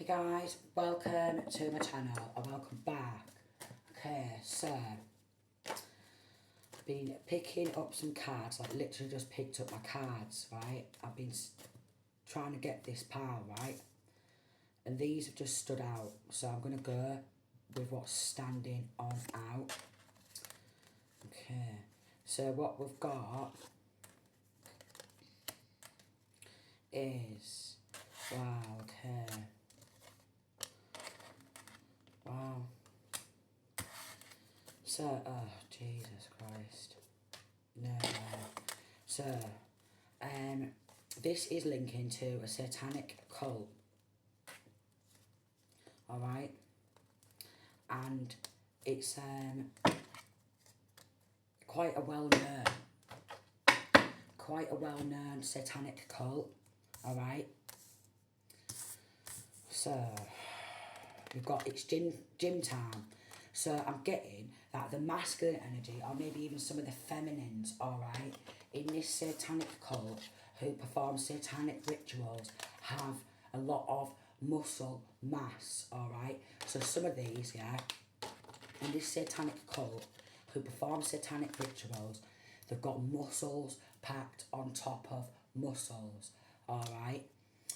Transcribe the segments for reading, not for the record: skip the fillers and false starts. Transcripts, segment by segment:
Hey guys, welcome to my channel and welcome back. Okay, so I've been picking up some cards, like literally just picked up my cards, right? I've been trying to get this pile, right? And these have just stood out, so I'm going to go with what's standing on out. Okay, so what we've got is, wow, okay. Wow. So, oh, Jesus Christ. No. So, this is linking to a satanic cult. Alright? And it's quite a well-known satanic cult. Alright? So, we've got, it's gym time. So I'm getting that the masculine energy, or maybe even some of the feminines, alright, in this satanic cult who perform satanic rituals have a lot of muscle mass, alright. So some of these, yeah, in this satanic cult who perform satanic rituals, they've got muscles packed on top of muscles, alright.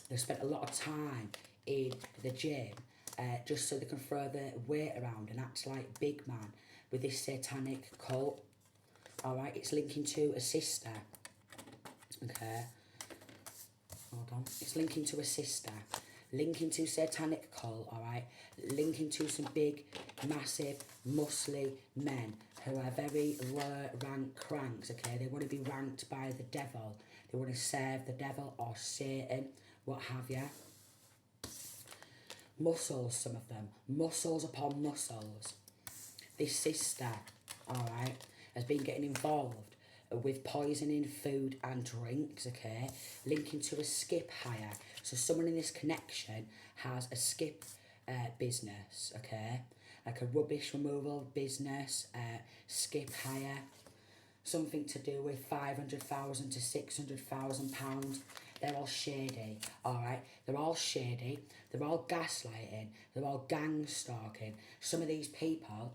They've spent a lot of time in the gym just so they can throw their weight around and act like big man with this satanic cult. Alright, it's linking to a sister. Okay. Hold on. It's linking to a sister. Linking to satanic cult, alright. Linking to some big, massive, muscly men who are very low rank cranks, okay. They want to be ranked by the devil. They want to serve the devil or Satan, what have you. Muscles, some of them. Muscles upon muscles. This sister, alright, has been getting involved with poisoning food and drinks, okay? Linking to a skip hire. So someone in this connection has a skip business, okay? Like a rubbish removal business, skip hire. Something to do with £500,000 to £600,000. They're all shady, alright? They're all shady. They're all gaslighting. They're all gang stalking. Some of these people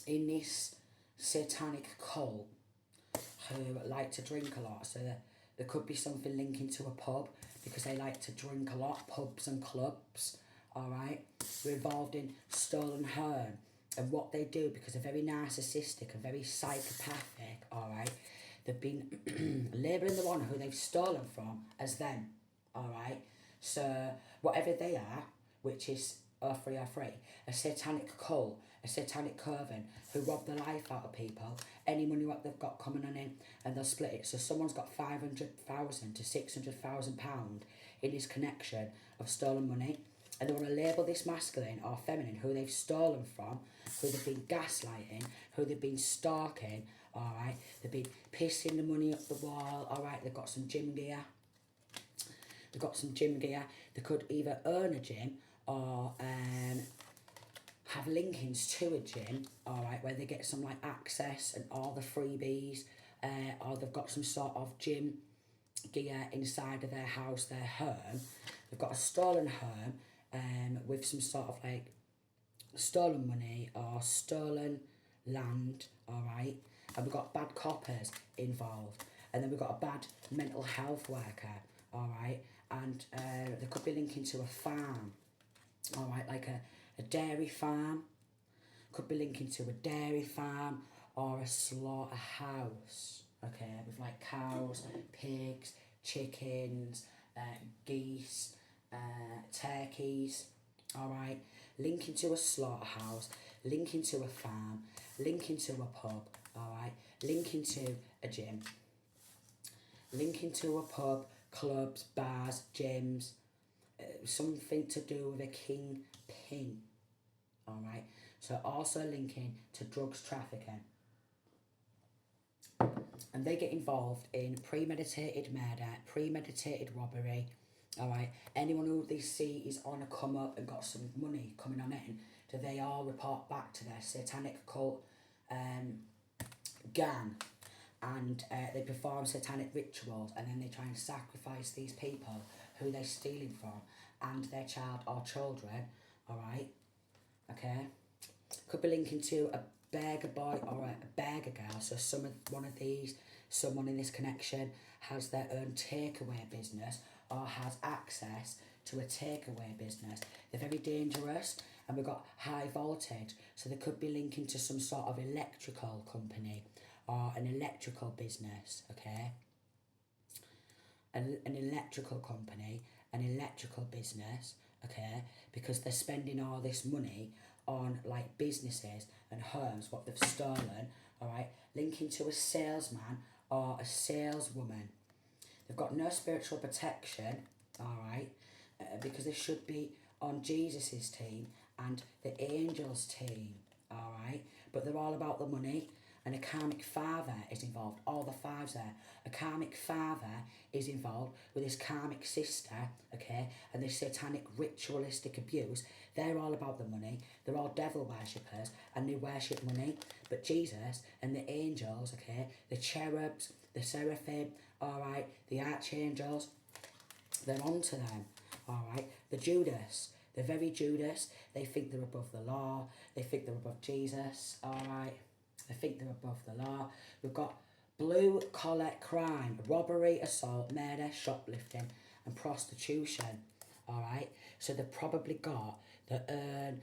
in this satanic cult who like to drink a lot. So there could be something linking to a pub because they like to drink a lot, pubs and clubs, alright? They're involved in stolen home. And what they do, because they're very narcissistic and very psychopathic, alright, they've been labelling the one who they've stolen from as them, alright? So, whatever they are, which is O303, a satanic cult, a satanic coven, who rob the life out of people, any money what they've got coming on in, and they'll split it. So someone's got £500,000 to £600,000 in this connection of stolen money, and they want to label this masculine or feminine who they've stolen from, who they've been gaslighting, who they've been stalking, alright, they've been pissing the money up the wall, alright, they've got some gym gear, they could either own a gym or have linkings to a gym, alright, where they get some like access and all the freebies, or they've got some sort of gym gear inside of their house, their home. They've got a stolen home with some sort of like stolen money or stolen land, alright, and we've got bad coppers involved, and then we've got a bad mental health worker, alright, and they could be linking to a farm, alright, like a dairy farm, could be linking to a dairy farm or a slaughterhouse, okay, with like cows, pigs, chickens, geese, turkeys, alright, linking to a slaughterhouse, linking to a farm, linking to a pub, alright, linking to a gym, linking to a pub, clubs, bars, gyms, something to do with a kingpin, alright, so also linking to drugs trafficking. And they get involved in premeditated murder, premeditated robbery, alright. Anyone who they see is on a come up and got some money coming on in, do they all report back to their satanic cult gang, and they perform satanic rituals, and then they try and sacrifice these people who they're stealing from and their child or children, alright, okay? Could be linking to a beggar boy or a beggar girl. So someone in this connection has their own takeaway business or has access to a takeaway business. They're very dangerous, and we've got high voltage. So they could be linking to some sort of electrical company or an electrical business, okay? An electrical company, an electrical business, okay? Because they're spending all this money on like businesses and homes, what they've stolen, alright? Linking to a salesman or a saleswoman. They've got no spiritual protection, alright? Because they should be on Jesus's team and the angels' team, alright? But they're all about the money, and a karmic father is involved. All the fives there. A karmic father is involved with his karmic sister, okay? And this satanic ritualistic abuse. They're all about the money. They're all devil worshippers and they worship money. But Jesus and the angels, okay? The cherubs, the seraphim, alright? The archangels, they're onto them, alright? The Judas, the very Judas, they think they're above the law. They think they're above Jesus, alright? They think they're above the law. We've got blue collar crime, robbery, assault, murder, shoplifting and prostitution, alright? So they've probably got their own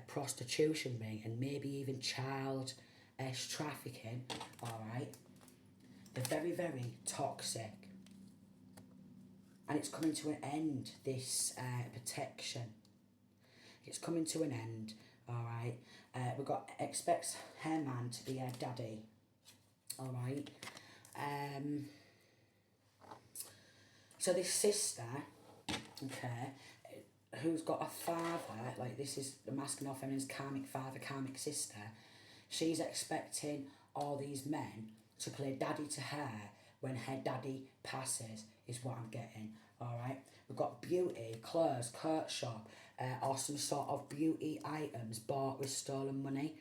prostitution ring and maybe even child trafficking, alright? They're very, very toxic. And it's coming to an end, this protection. It's coming to an end, alright? We've got expects her man to be her daddy, alright? So this sister, okay, who's got a father, like this is the masculine or feminine's karmic father, karmic sister, she's expecting all these men to play daddy to her when her daddy passes, is what I'm getting, alright? We've got beauty, clothes, coat shop, or some sort of beauty items bought with stolen money.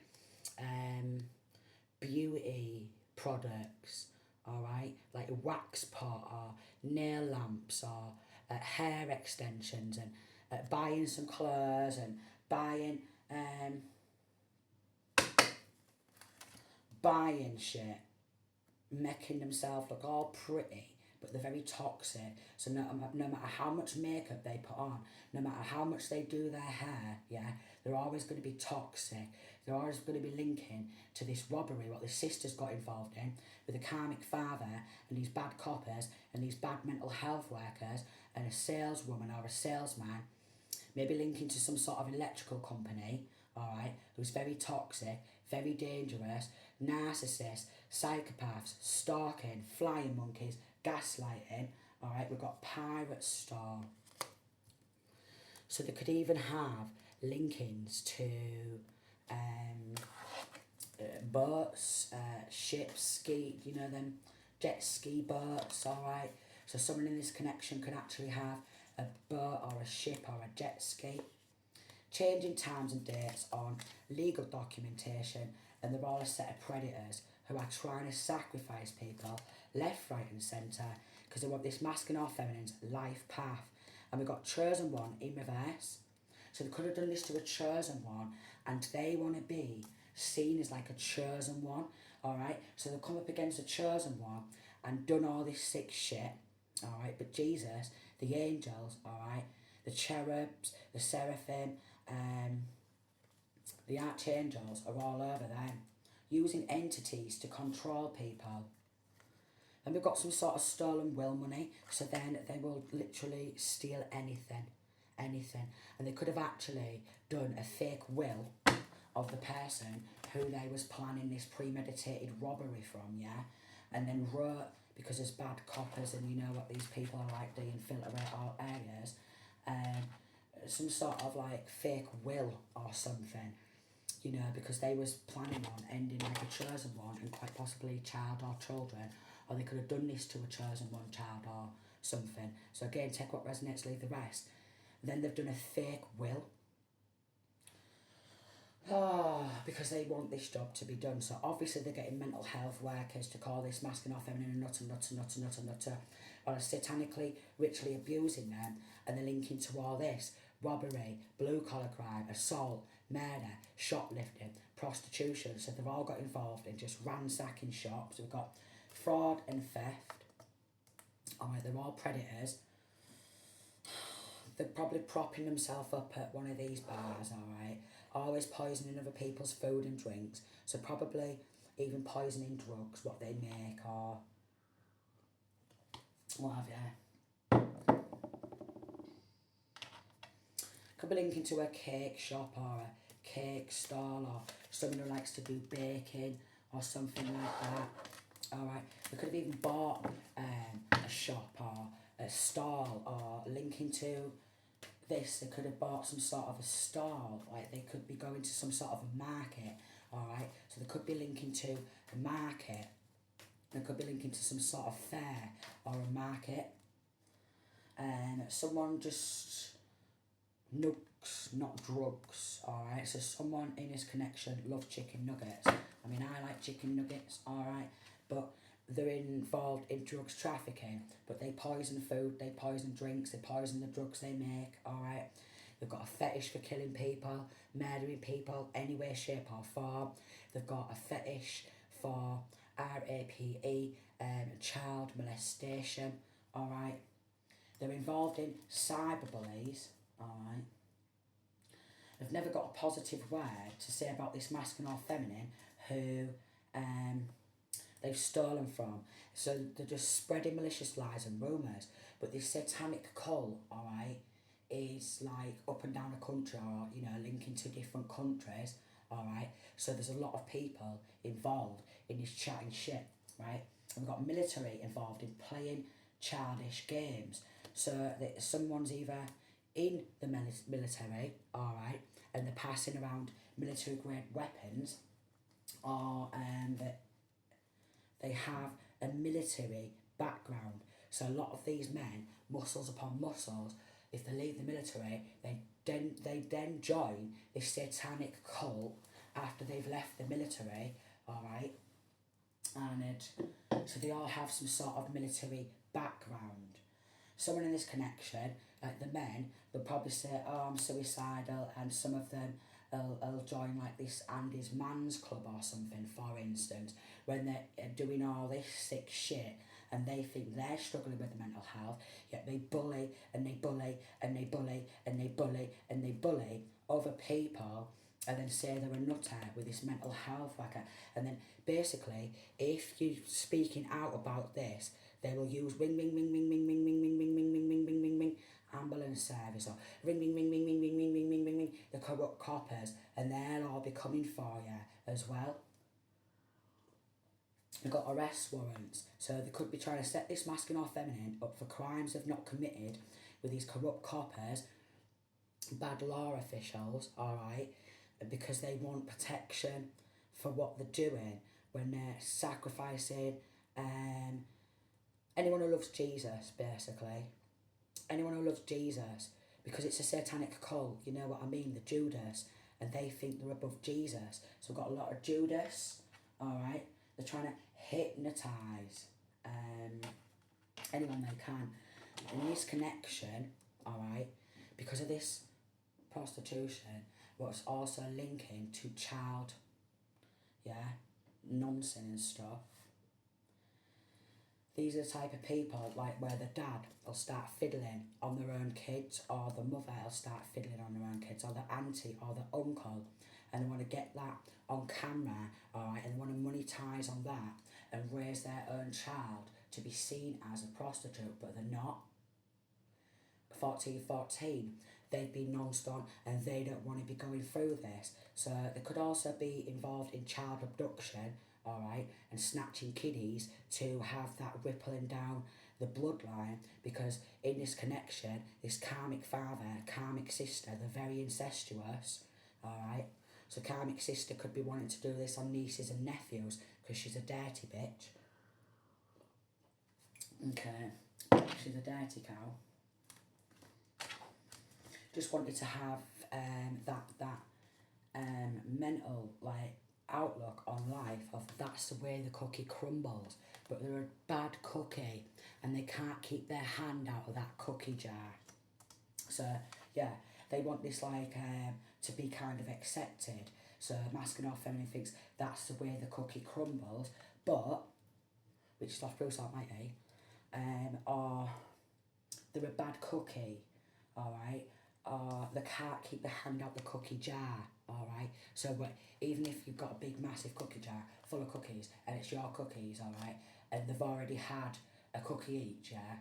Beauty products, alright? Like a wax pot or nail lamps or hair extensions, and buying some clothes and buying shit, making themselves look all pretty, but they're very toxic. So no matter how much makeup they put on, no matter how much they do their hair, yeah, they're always going to be toxic. They're always going to be linking to this robbery, what the sister's got involved in, with a karmic father and these bad coppers and these bad mental health workers and a saleswoman or a salesman, maybe linking to some sort of electrical company, alright, who's very toxic, very dangerous, narcissists, psychopaths, stalking, flying monkeys, gaslighting, alright, we've got pirate storm. So they could even have linkings to boats, ships, ski, you know, them jet ski boats, alright. So someone in this connection could actually have a boat or a ship or a jet ski. Changing times and dates on legal documentation, and they're all a set of predators who are trying to sacrifice people left, right and centre because they want this masculine or feminine's life path. And we've got chosen one in reverse. So they could have done this to a chosen one and they want to be seen as like a chosen one, alright? So they'll come up against a chosen one and done all this sick shit, alright? But Jesus, the angels, alright? The cherubs, the seraphim, the archangels are all over them, using entities to control people. And we've got some sort of stolen will money, so then they will literally steal anything. And they could have actually done a fake will of the person who they was planning this premeditated robbery from, yeah? And then wrote, because there's bad coppers and you know what these people are like, they infiltrate all areas, some sort of like fake will or something, you know, because they was planning on ending like a chosen one and quite possibly child or children, or they could have done this to a chosen one child or something. So again, take what resonates, leave the rest. Then they've done a fake will. Because they want this job to be done. So obviously they're getting mental health workers to call this masculine or feminine a nutter. or are satanically, ritually abusing them, and they're linking to all this: robbery, blue-collar crime, assault, murder, shoplifting, prostitution. So they've all got involved in just ransacking shops. We've got fraud and theft. Alright, they're all predators. They're probably propping themselves up at one of these bars, alright? Always poisoning other people's food and drinks. So probably even poisoning drugs, what they make, or what have you. Could be linking to a cake shop or a cake stall, or someone who likes to do baking or something like that. Alright, they could have even bought a shop or a stall, or linking to this, they could have bought some sort of a stall, like they could be going to some sort of a market, alright, so they could be linking to a market, they could be linking to some sort of fair or a market, and someone just nugs, not drugs, alright, so someone in this connection loves chicken nuggets. I mean, I like chicken nuggets, alright, but they're involved in drugs trafficking, but they poison food, they poison drinks, they poison the drugs they make, alright? They've got a fetish for killing people, murdering people, any way, shape or form. They've got a fetish for RAPE, child molestation, alright? They're involved in cyberbullies, alright? They've never got a positive word to say about this masculine or feminine who they've stolen from. So they're just spreading malicious lies and rumours. But this satanic cult, alright, is like up and down the country, or, you know, linking to different countries, alright. So there's a lot of people involved in this chatting shit, right? And we've got military involved in playing childish games. So that someone's either in the military, alright, and they're passing around military grade weapons, or that they have a military background. So a lot of these men, muscles upon muscles, if they leave the military, they then join this satanic cult after they've left the military, alright? And so they all have some sort of military background. Someone in this connection, like the men, they'll probably say, oh, I'm suicidal, and some of them will join like this Andy's Man's Club or something, for instance, when they're doing all this sick shit and they think they're struggling with mental health, yet they bully and they bully and they bully and they bully and they bully other people, and then say they're a nutter with this mental health worker. And then basically, if you're speaking out about this, they will use ring ring ring ring ring ring ring ring ring ring ring ring ring ring ring ambulance service, or ring ring ring ring ring ring ring ring ring ring ring the corrupt coppers, and they'll all be coming for you as well. They've got arrest warrants, so they could be trying to set this masculine or feminine up for crimes they've not committed with these corrupt coppers, bad law officials, alright, because they want protection for what they're doing when they're sacrificing anyone who loves Jesus, basically. Anyone who loves Jesus, because it's a satanic cult, you know what I mean, the Judas, and they think they're above Jesus. So we've got a lot of Judas, alright, they're trying to hypnotise anyone they can. In this connection, alright, because of this prostitution, what's also linking to child, nonsense and stuff. These are the type of people, like, where the dad will start fiddling on their own kids, or the mother will start fiddling on their own kids, or the auntie or the uncle, and they want to get that on camera, alright, and they want to monetise on that and raise their own child to be seen as a prostitute, but they're not. 14, they've been non-stop and they don't want to be going through this. So they could also be involved in child abduction, alright, and snatching kiddies to have that rippling down the bloodline, because in this connection, this karmic father, karmic sister, they're very incestuous, alright. So karmic sister could be wanting to do this on nieces and nephews because she's a dirty bitch. Okay, she's a dirty cow. Just wanted to have that mental, like, outlook on life of that's the way the cookie crumbles, but they're a bad cookie and they can't keep their hand out of that cookie jar. So yeah, they want this like to be kind of accepted. So masculine or feminine thinks that's the way the cookie crumbles, but which is off Bruce Almighty, or they're a bad cookie, alright, or they can't keep the hand out the cookie jar, alright. So even if you've got a big massive cookie jar full of cookies and it's your cookies, alright, and they've already had a cookie each, yeah,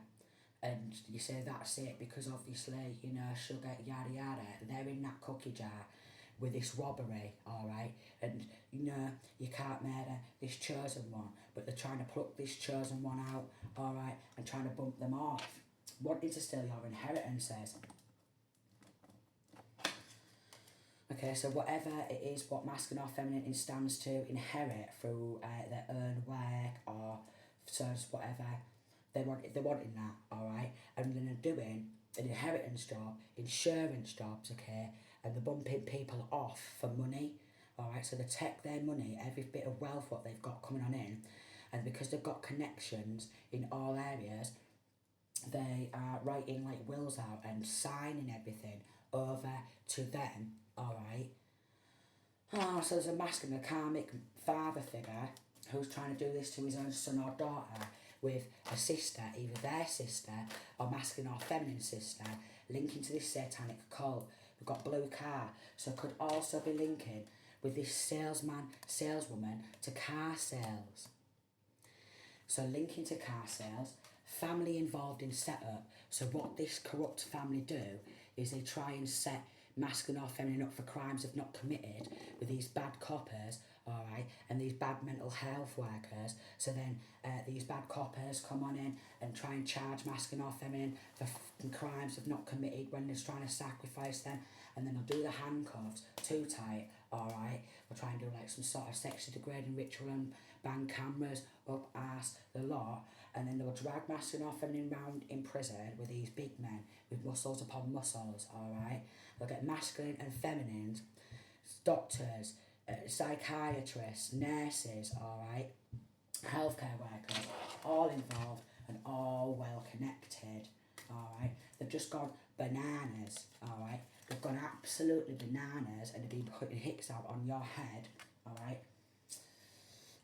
and you say that's it because obviously, you know, sugar, yada yada, they're in that cookie jar with this robbery, alright, and you know, you can't murder this chosen one, but they're trying to pluck this chosen one out, alright, and trying to bump them off, wanting to steal your inheritances. Okay, so whatever it is, what masculine or feminine stands to inherit through their own work or service, whatever, they're wanting that, alright, and then they're doing an inheritance job, insurance jobs, okay, and they're bumping people off for money, alright, so they take their money, every bit of wealth what they've got coming on in, and because they've got connections in all areas, they are writing like wills out and signing everything over to them, alright. Oh, so there's a masculine, a karmic father figure who's trying to do this to his own son or daughter with a sister, either their sister or masculine or feminine sister, linking to this satanic cult. We've got blue car, so it could also be linking with this salesman, saleswoman to car sales. So linking to car sales, family involved in setup. So what this corrupt family do is they try and set masculine or feminine up for crimes they've not committed with these bad coppers, alright, and these bad mental health workers. So then these bad coppers come on in and try and charge masculine or feminine for crimes they've not committed when they're trying to sacrifice them, and then they'll do the handcuffs too tight, alright. We'll try and do like some sort of sexually degrading ritual and bang cameras up arse the lot, and then they'll drag masculine or feminine round in prison with these big men with muscles upon muscles, alright. They'll get masculine and feminine doctors, psychiatrists, nurses, alright, healthcare workers, all involved and all well connected, alright. They've just gone bananas, alright. They've gone absolutely bananas and they've been putting hicks out on your head, alright.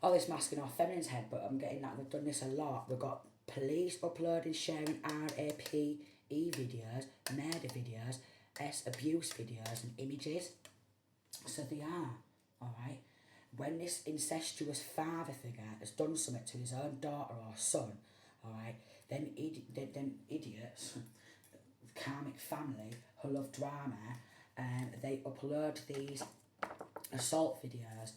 All this masculine or feminine's head, but I'm getting that they've done this a lot. We've got police uploading, sharing RAPE videos, murder videos, abuse videos and images. So they are, alright. When this incestuous father figure has done something to his own daughter or son, alright, then idiots, karmic family who love drama, they upload these assault videos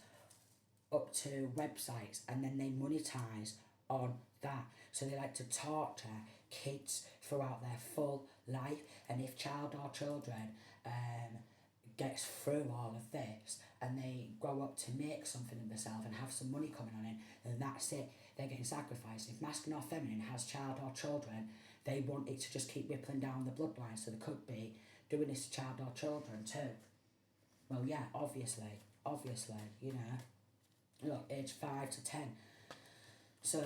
up to websites and then they monetize on that. So they like to torture kids throughout their full life, and if child or children gets through all of this and they grow up to make something of themselves and have some money coming on in, then that's it, they're getting sacrificed. If masculine or feminine has child or children, they want it to just keep rippling down the bloodline, so they could be doing this to child or children too. Well yeah, obviously, you know. Look, age 5 to 10. So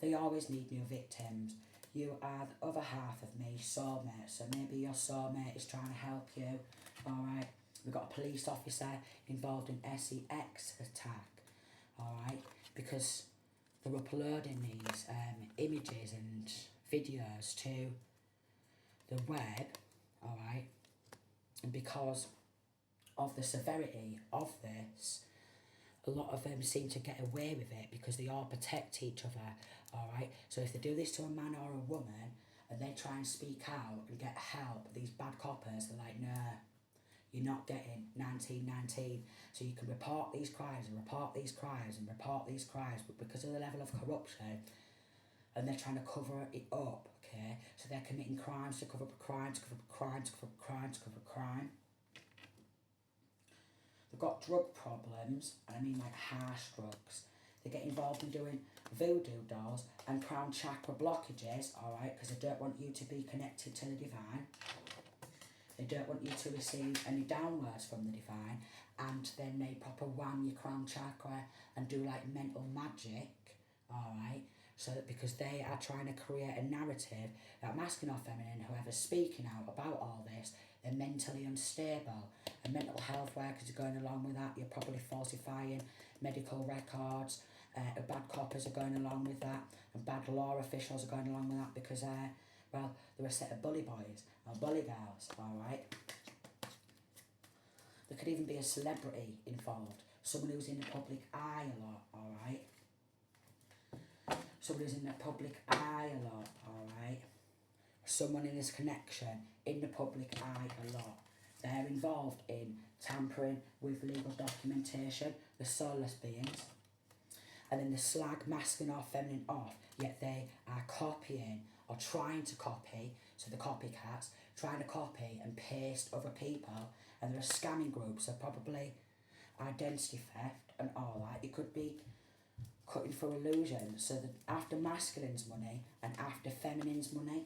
they always need new victims. You are the other half of me, soulmate. So maybe your soulmate is trying to help you. Alright. We've got a police officer involved in SEX attack. Alright. Because they're uploading these images and videos to the web. Alright. And because of the severity of this, a lot of them seem to get away with it because they all protect each other, alright? So if they do this to a man or a woman and they try and speak out and get help, these bad coppers, they're like, nah, you're not getting 1919. So you can report these crimes and report these crimes and report these crimes, but because of the level of corruption, and they're trying to cover it up, okay? So they're committing crimes to cover up crimes, to cover up crimes, to cover up crimes, to cover up crime. They've got drug problems, and I mean like harsh drugs. They get involved in doing voodoo dolls and crown chakra blockages, alright, because they don't want you to be connected to the divine. They don't want you to receive any downwards from the divine, and then they proper wham your crown chakra and do like mental magic, alright? So that because they are trying to create a narrative that masculine or feminine, whoever's speaking out about all this, they're mentally unstable, and mental health workers are going along with that. You're probably falsifying medical records. Bad coppers are going along with that, and bad law officials are going along with that because, well, they're a set of bully boys or bully girls, alright? There could even be a celebrity involved, someone who's in the public eye a lot, alright? Someone who's in the public eye a lot, alright? Someone in this connection in the public eye a lot. They're involved in tampering with legal documentation, the soulless beings. And then the slag masculine or feminine off, yet they are copying or trying to copy, so the copycats, trying to copy and paste other people, and there are scamming groups, so probably identity theft and all that. It could be cutting through illusions, so that after masculine's money and after feminine's money.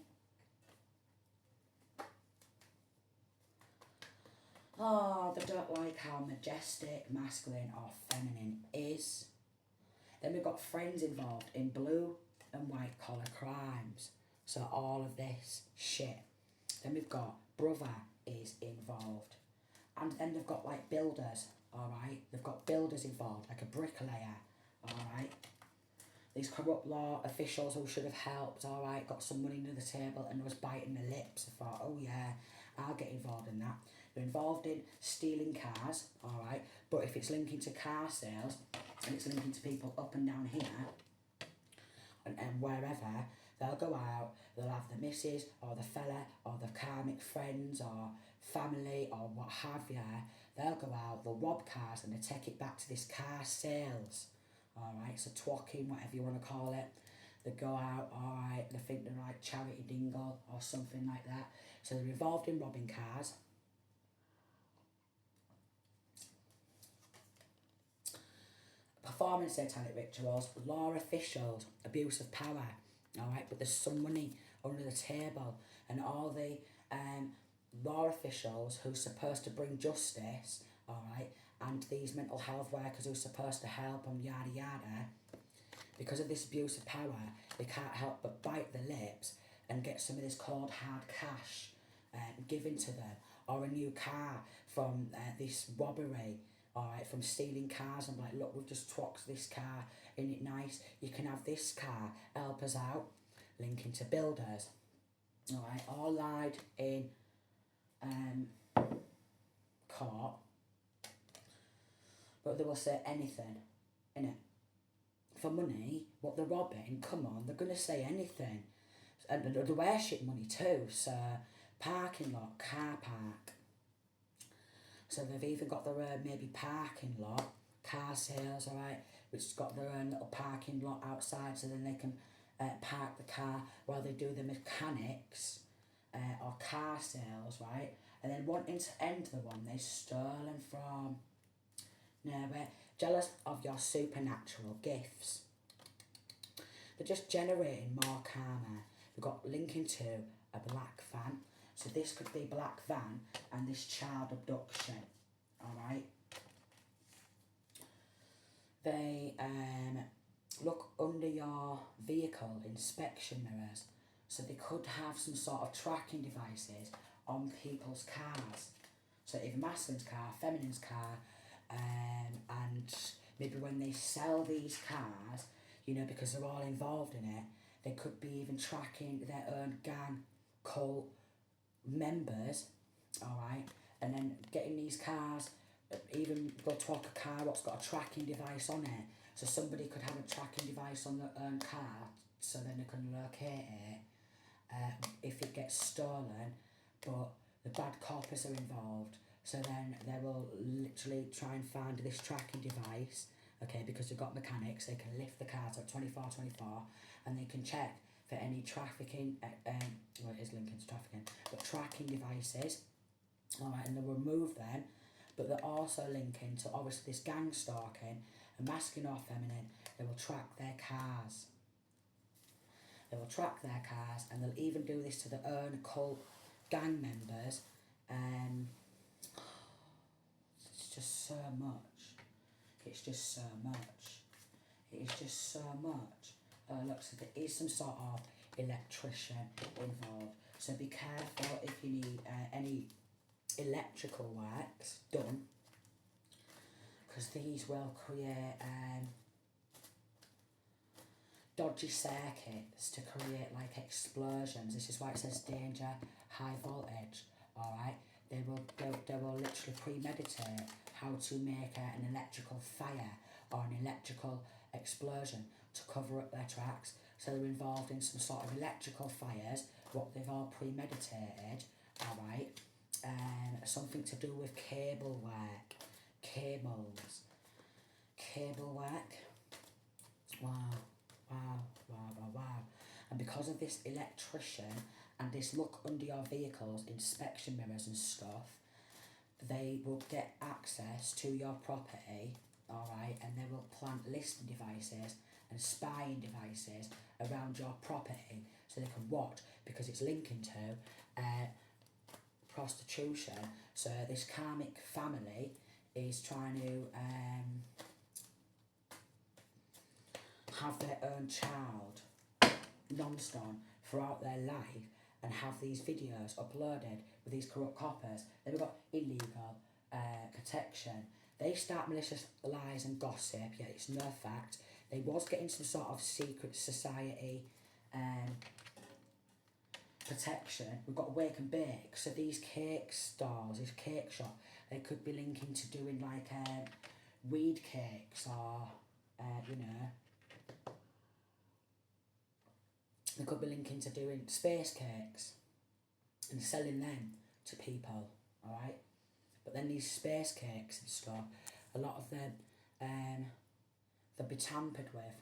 Oh, they don't like how majestic masculine or feminine is. Then we've got friends involved in blue and white collar crimes. So all of this shit. Then we've got brother is involved. And then they've got like builders, alright? They've got builders involved, like a bricklayer, alright? These corrupt law officials who should have helped, alright, got some money under the table and was biting their lips. I thought, oh yeah, I'll get involved in that. They're involved in stealing cars, alright? But if it's linking to car sales, and it's linking to people up and down here, and wherever, they'll go out, they'll have the missus, or the fella, or the karmic friends, or family, or what have you. They'll go out, they'll rob cars, and they take it back to this car sales, alright? So twocking, whatever you want to call it. They go out, alright, they think they're like charity dingle, or something like that. So they're involved in robbing cars. Performing satanic rituals, law officials, abuse of power, alright, but there's some money under the table, and all the law officials who's supposed to bring justice, alright, and these mental health workers who's supposed to help them, yada yada, because of this abuse of power, they can't help but bite their lips and get some of this cold hard cash given to them, or a new car from this robbery, alright, from stealing cars. I'm like, look, we've just twoxed this car, isn't it nice? You can have this car, help us out. Linking to builders, alright, all lied in court, but they will say anything, innit? For money, what they're robbing, come on, they're going to say anything. And they worship money too, so parking lot, car park. So they've even got their own maybe parking lot, car sales, alright, which has got their own little parking lot outside, so then they can park the car while they do the mechanics or car sales, right? And then wanting to end the one they've stolen from. Now, we're jealous of your supernatural gifts. They're just generating more karma. We've got linking to a black van. So this could be black van and this child abduction, alright? They look under your vehicle inspection mirrors. So they could have some sort of tracking devices on people's cars. So either masculine's car, feminine's car, and maybe when they sell these cars, you know, because they're all involved in it, they could be even tracking their own gang, cult members, alright, and then getting these cars, even go to a car what's got a tracking device on it, so somebody could have a tracking device on their own car, so then they can locate it if it gets stolen, but the bad coppers are involved, so then they will literally try and find this tracking device, okay, because they've got mechanics, they can lift the cars at 24/24, and they can check for any trafficking, well, it is linking to trafficking, but tracking devices, alright, and they'll remove them, but they're also linking to obviously this gang stalking, and masculine or feminine, they will track their cars. They will track their cars, and they'll even do this to their own cult gang members It's just so much. It's just so much. It is just so much. Look, so there is some sort of electrician involved. So be careful if you need any electrical works done, because these will create dodgy circuits to create like explosions. This is why it says danger, high voltage. All right, they will literally premeditate how to make an electrical fire or an electrical explosion to cover up their tracks. So they're involved in some sort of electrical fires, what they've all premeditated. All right, something to do with cable work, cable work. Wow. And because of this electrician and this look under your vehicles, inspection mirrors and stuff, they will get access to your property, alright, and they will plant listening devices and spying devices around your property so they can watch, because it's linking to prostitution. So this karmic family is trying to have their own child non-stop throughout their life and have these videos uploaded with these corrupt coppers. Then we've got illegal protection. They start malicious lies and gossip, yet it's no fact. They was getting some sort of secret society protection. We've got wake and bake. So these cake stores, this cake shop, they could be linking to doing like weed cakes or, you know, they could be linking to doing space cakes and selling them to people, alright? But then these space cakes and stuff, a lot of them, they'll be tampered with.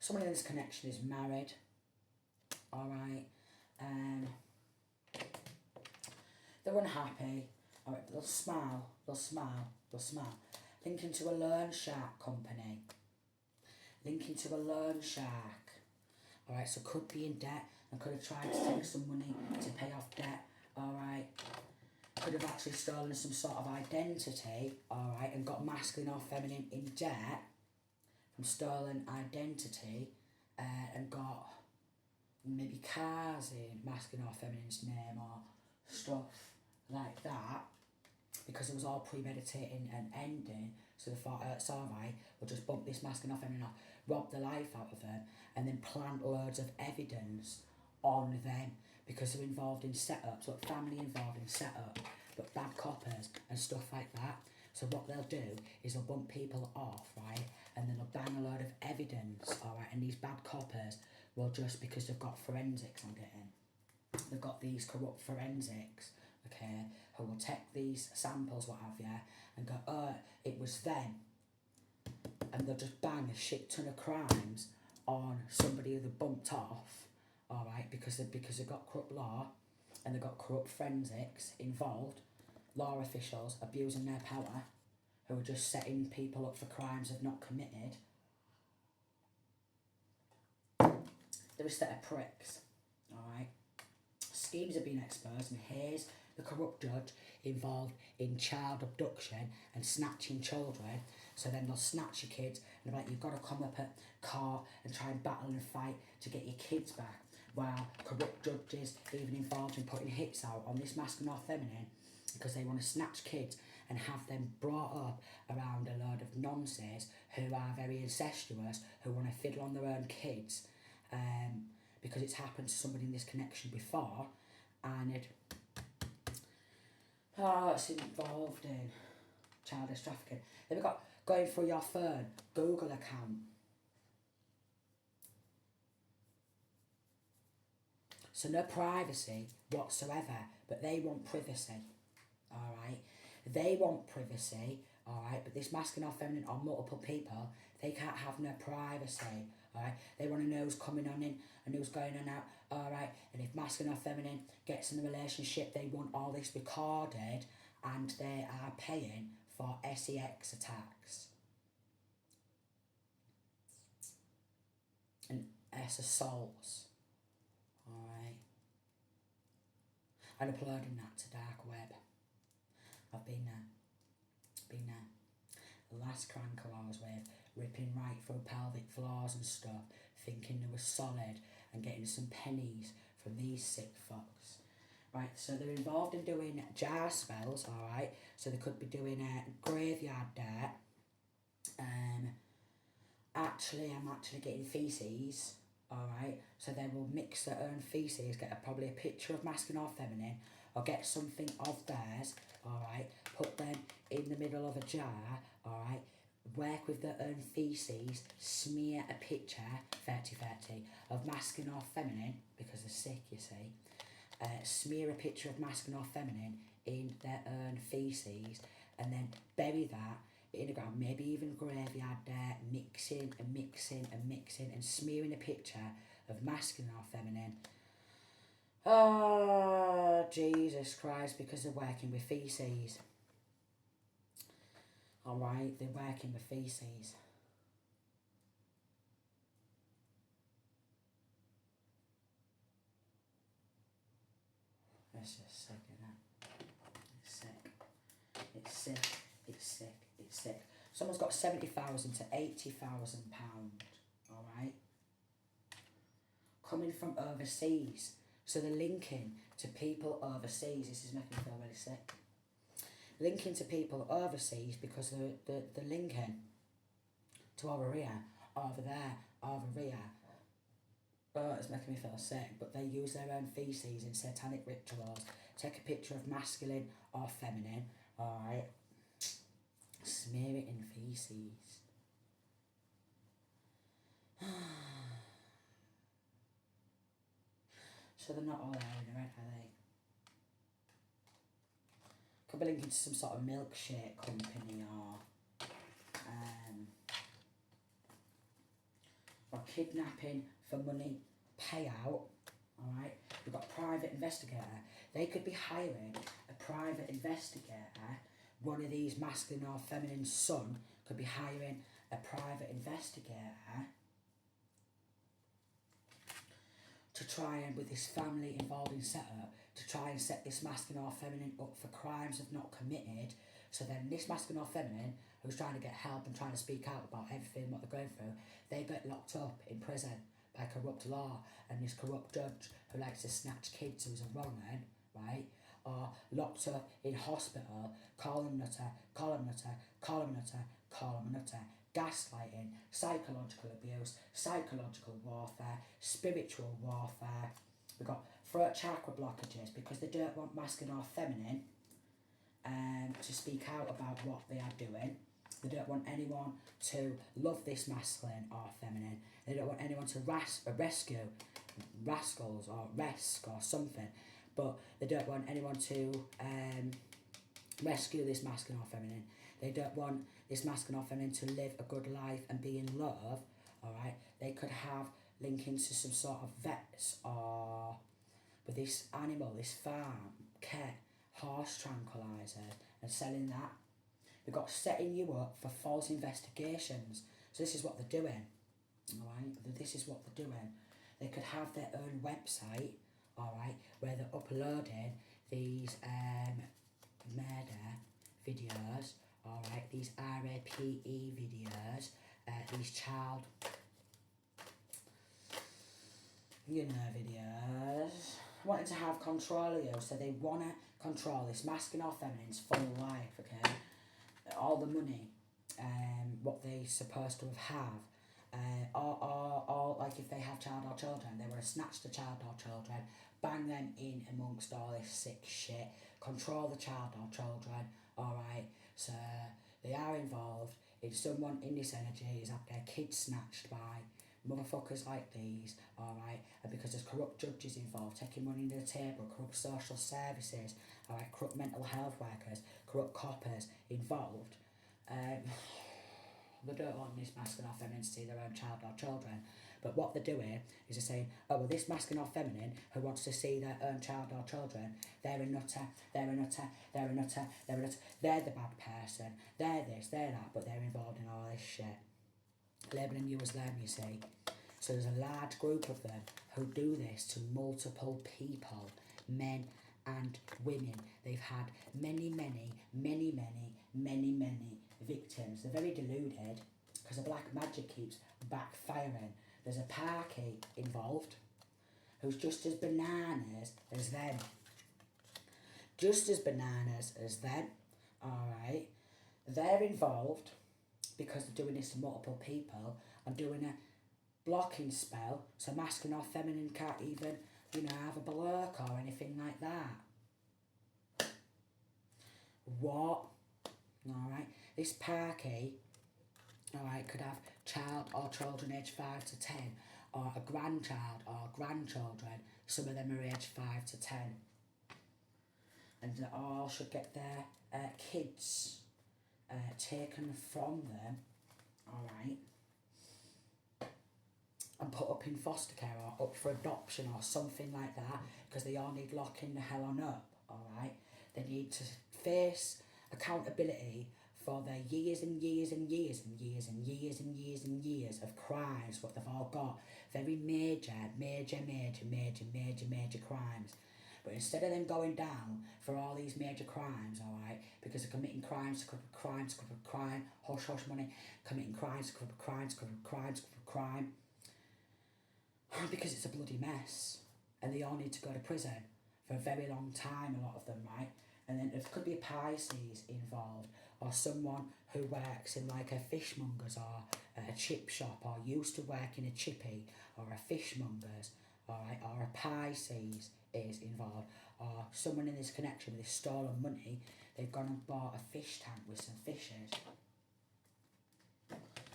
Someone in this connection is married, alright? They're unhappy, alright, they'll smile. Linking to a loan shark company. Alright, so could be in debt and could have tried to take some money to pay off debt. Alright. Could have actually stolen some sort of identity, alright, and got masculine or feminine in debt from stolen identity, and got maybe cars in masculine or feminine's name or stuff like that, because it was all premeditating and ending. So they thought, it's alright, we'll just bump this masculine or feminine off, rob the life out of them, and then plant loads of evidence on them, because they're involved in setups, like family involved in setup, but bad coppers and stuff like that. So what they'll do is they'll bump people off, right, and then they'll bang a load of evidence, alright, and these bad coppers will just, because they've got forensics, they've got these corrupt forensics, okay, who will take these samples, what have you, and go, oh, it was them. And they'll just bang a shit ton of crimes on somebody who they bumped off, alright, because they've got corrupt law and they've got corrupt forensics involved, law officials abusing their power, who are just setting people up for crimes they've not committed. They're a set of pricks, alright. Schemes are being exposed, and here's the corrupt judge involved in child abduction and snatching children. So then they'll snatch your kids and they're like, you've got to come up at court and try and battle and fight to get your kids back. While corrupt judges even involved in putting hits out on this masculine or feminine, because they want to snatch kids and have them brought up around a load of nonsense who are very incestuous, who want to fiddle on their own kids, because it's happened to somebody in this connection before, and it's involved in childish trafficking. Then we've got going through your phone, Google account. So no privacy whatsoever, but they want privacy, alright? They want privacy, alright, but this masculine or feminine or multiple people, they can't have no privacy, alright? They want to know who's coming on in and who's going on out, alright? And if masculine or feminine gets in a relationship, they want all this recorded, and they are paying for sex attacks. And mess of souls. Alright. And uploading that to dark web. I've been there. The last crankle I was with, ripping right through pelvic floors and stuff, thinking they were solid, and getting some pennies from these sick fucks. Right, so they're involved in doing jar spells, alright, so they could be doing graveyard dirt. I'm actually getting feces, alright, so they will mix their own feces, get probably a picture of masculine or feminine, or get something of theirs, alright, put them in the middle of a jar, alright, work with their own feces, smear a picture, 30-30, of masculine or feminine, because they're sick, you see, smear a picture of masculine or feminine in their own feces, and then bury that in the ground, maybe even graveyard dirt, mixing and smearing a picture of masculine or feminine. Oh, Jesus Christ, because they're working with feces. Alright, they're working with feces. It's just sick, isn't it? It's sick. Someone's got 70,000 to 80,000 pound, alright? Coming from overseas. So they're linking to people overseas. This is making me feel really sick. Linking to people overseas because they're linking to over here, over there, over here. Oh, it's making me feel sick. But they use their own feces in satanic rituals. Take a picture of masculine or feminine, alright? Smear it in feces. So they're not all there in the red, are they? Could be linking to some sort of milkshake company or kidnapping for money payout. Alright, we've got private investigator. They could be hiring a private investigator. One of these masculine or feminine son could be hiring a private investigator to try and, with this family involved in setup, to try and set this masculine or feminine up for crimes they've not committed. So then this masculine or feminine, who's trying to get help and trying to speak out about everything, what they're going through, they get locked up in prison by corrupt law, and this corrupt judge who likes to snatch kids who's a wrong man, right? Or locked up in hospital, call him nutter, gaslighting, psychological abuse, psychological warfare, spiritual warfare. We've got throat chakra blockages because they don't want masculine or feminine to speak out about what they are doing. They don't want anyone to love this masculine or feminine. They don't want anyone to rescue rascals or rescue or something. But they don't want anyone to rescue this masculine or feminine. They don't want this masculine or feminine to live a good life and be in love. Alright, they could have linking to some sort of vets or with this animal, this farm, cat, horse tranquilizer, and selling that. We've got setting you up for false investigations. So this is what they're doing. Alright, this is what they're doing. They could have their own website, alright, where they're uploading these murder videos, alright, these RAPE videos, these child, videos, wanting to have control of you. So they want to control this masculine or feminine's full life, okay? All the money, what they supposed to have, or like if they have child or children, they want to snatch the child or children, bang them in amongst all this sick shit, control the child or children, alright? So they are involved in someone in this energy is had their kids snatched by motherfuckers like these, alright? And because there's corrupt judges involved, taking money into the table, corrupt social services, alright, corrupt mental health workers, corrupt coppers involved, they don't want this masculine or feminine to see their own child or children. But what they're doing is they're saying, oh, well, this masculine or feminine who wants to see their own child or children, they're a nutter, they're the bad person, they're this, they're that, but they're involved in all this shit. Labelling you as them, you see. So there's a large group of them who do this to multiple people, men and women. They've had many victims. They're very deluded because the black magic keeps backfiring. There's a parky involved who's just as bananas as them. Just as bananas as them, alright? They're involved because they're doing this to multiple people and doing a blocking spell, so masculine or feminine can't even, have a blurk or anything like that. What? Alright, this parky, alright, could have child or children aged 5 to 10, or a grandchild or grandchildren. Some of them are aged 5 to 10. And they all should get their kids taken from them, alright, and put up in foster care or up for adoption or something like that, because they all need locking the hell on up, alright? They need to face accountability for their years and years and years and years and years and years and years of crimes, what they've all got. Very major crimes. But instead of them going down for all these major crimes, alright, because they're committing crimes to cover crime, hush money, committing crimes to cover crime, because it's a bloody mess, and they all need to go to prison for a very long time, a lot of them, right? And then there could be a Pisces involved, or someone who works in like a fishmonger's or a chip shop, or used to work in a chippy or a fishmonger's, alright, or a Pisces is involved, or someone in this connection with this stolen money. They've gone and bought a fish tank with some fishes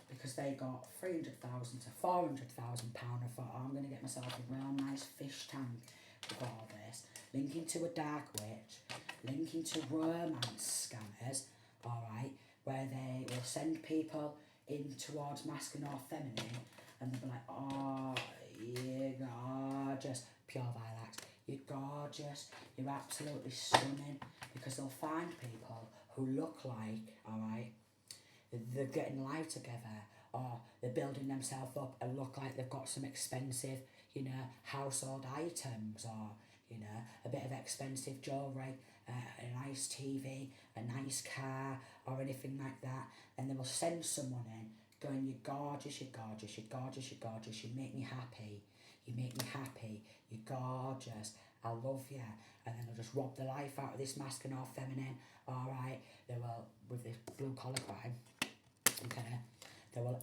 because they got 300,000 to 400,000 pound. I thought, I'm going to get myself a real nice fish tank with all this. Linking to a dark witch, linking to romance scammers, alright, where they will send people in towards masculine or feminine, and they'll be like, oh, you're gorgeous, pure Vilax, you're gorgeous, you're absolutely stunning, because they'll find people who look like, alright, they're getting life together, or they're building themselves up and look like they've got some expensive, household items, or, a bit of expensive jewellery, a nice TV, a nice car, or anything like that, and they will send someone in going, you're gorgeous, you're gorgeous, you're gorgeous, you're gorgeous, you make me happy, you're gorgeous, I love you. And then they'll just rob the life out of this masculine or feminine, alright, they will, with this blue collar crime, okay, they will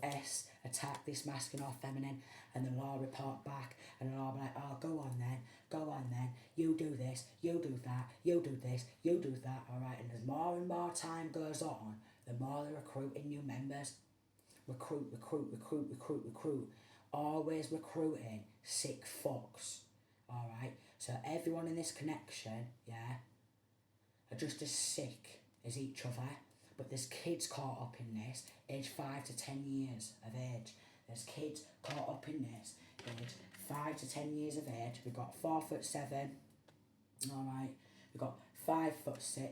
attack this masculine or feminine, and they'll all report back, and they'll all be like, oh, go on then, you do this, you do that, you do this, you do that, alright, and as more and more time goes on, the more they're recruiting new members. Recruit, always recruiting sick fucks, alright, so everyone in this connection, yeah, are just as sick as each other, but there's kids caught up in this, age 5 to 10 years of age. There's kids caught up in this, age 5 to 10 years of age. We've got 4'7", alright, we've got 5'6".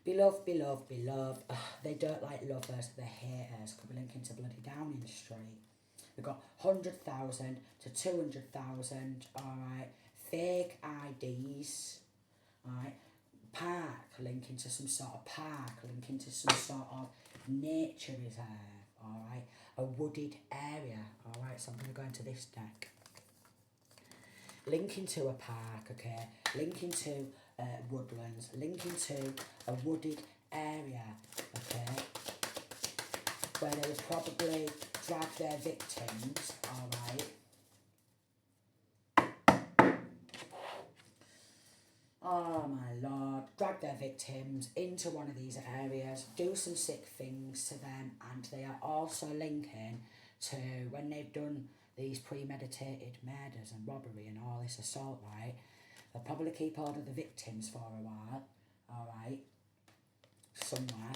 Beloved. Ugh, they don't like lovers, they're haters. Could be linking to bloody Downing Street. We've got 100,000 to 200,000, alright. Fake IDs, alright. Park, linking to some sort of park, linking to some sort of nature reserve, alright. A wooded area, alright. So I'm going to go into this deck. Linking to a park, okay. Linking to woodlands, linking to a wooded area, okay, where they would probably drag their victims, alright. Oh my lord, drag their victims into one of these areas, do some sick things to them, and they are also linking to when they've done these premeditated murders and robbery and all this assault, right? They'll probably keep hold of the victims for a while, alright, somewhere,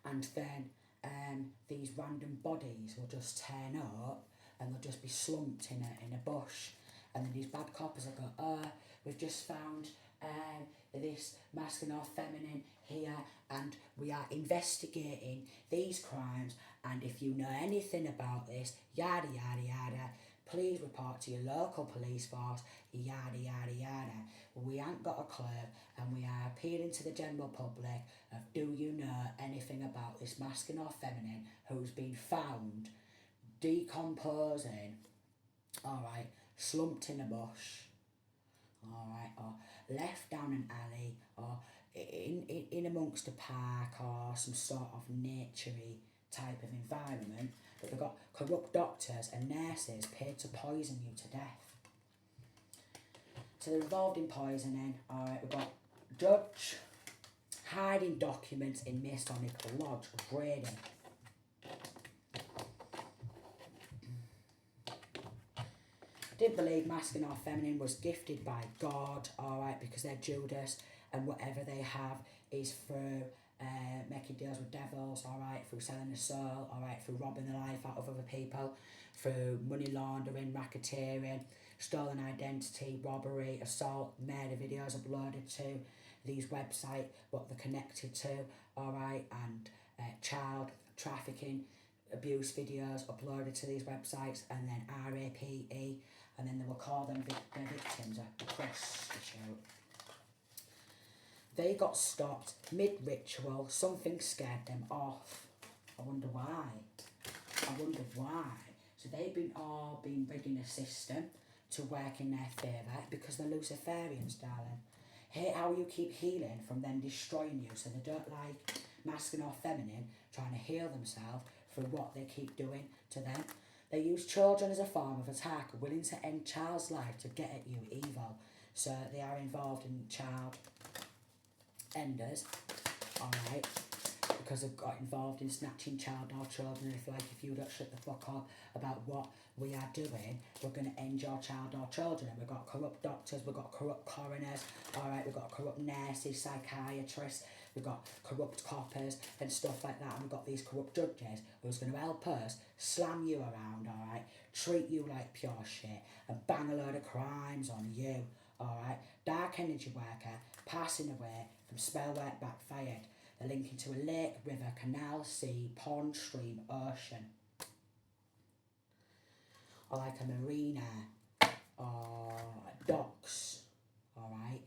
and then these random bodies will just turn up and they'll just be slumped in a bush, and then these bad coppers will go, we've just found this masculine or feminine here, and we are investigating these crimes, and if you know anything about this, yada yada yada, please report to your local police force, yada yada yada. We ain't got a clue, and we are appealing to the general public of, do you know anything about this masculine or feminine who's been found decomposing, alright, slumped in a bush, alright, or left down an alley, or in amongst a park, or some sort of naturey type of environment, but they've got corrupt doctors and nurses paid to poison you to death. So they're involved in poisoning, alright, we've got judge hiding documents in Masonic Lodge, raiding. Didn't believe masculine or feminine was gifted by God, alright, because they're Judas, and whatever they have is through making deals with devils, alright, through selling the soul, alright, through robbing the life out of other people, through money laundering, racketeering, stolen identity, robbery, assault, murder videos uploaded to these websites, what they're connected to, alright, and child trafficking, abuse videos uploaded to these websites, and then RAPE, and then they will call them their victims a prostitute. They got stopped mid-ritual, something scared them off. I wonder why. So they've been rigging a system to work in their favour because they're Luciferians, darling. Hate how you keep healing from them destroying you, so they don't like masculine or feminine trying to heal themselves through what they keep doing to them. They use children as a form of attack, willing to end child's life to get at you evil. So they are involved in child enders, alright, because they've got involved in snatching child or children. If you don't shut the fuck up about what we are doing, we're going to end your child or children. And we've got corrupt doctors, we've got corrupt coroners, alright, we've got corrupt nurses, psychiatrists, we've got corrupt coppers and stuff like that, and we've got these corrupt judges who's going to help us slam you around, alright, treat you like pure shit, and bang a load of crimes on you, alright. Dark energy worker, passing away from spell work backfired. They're linking to a lake, river, canal, sea, pond, stream, ocean. Or like a marina, or docks, alright,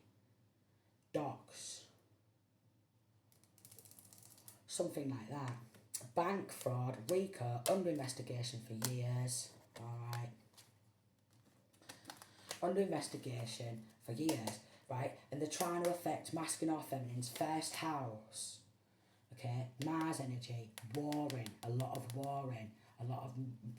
docks. Something like that. Bank fraud, RICO, under investigation for years, alright. Under investigation for years, right? And they're trying to affect masculine or feminine's first house, okay? Mars energy, warring, a lot of warring, a lot of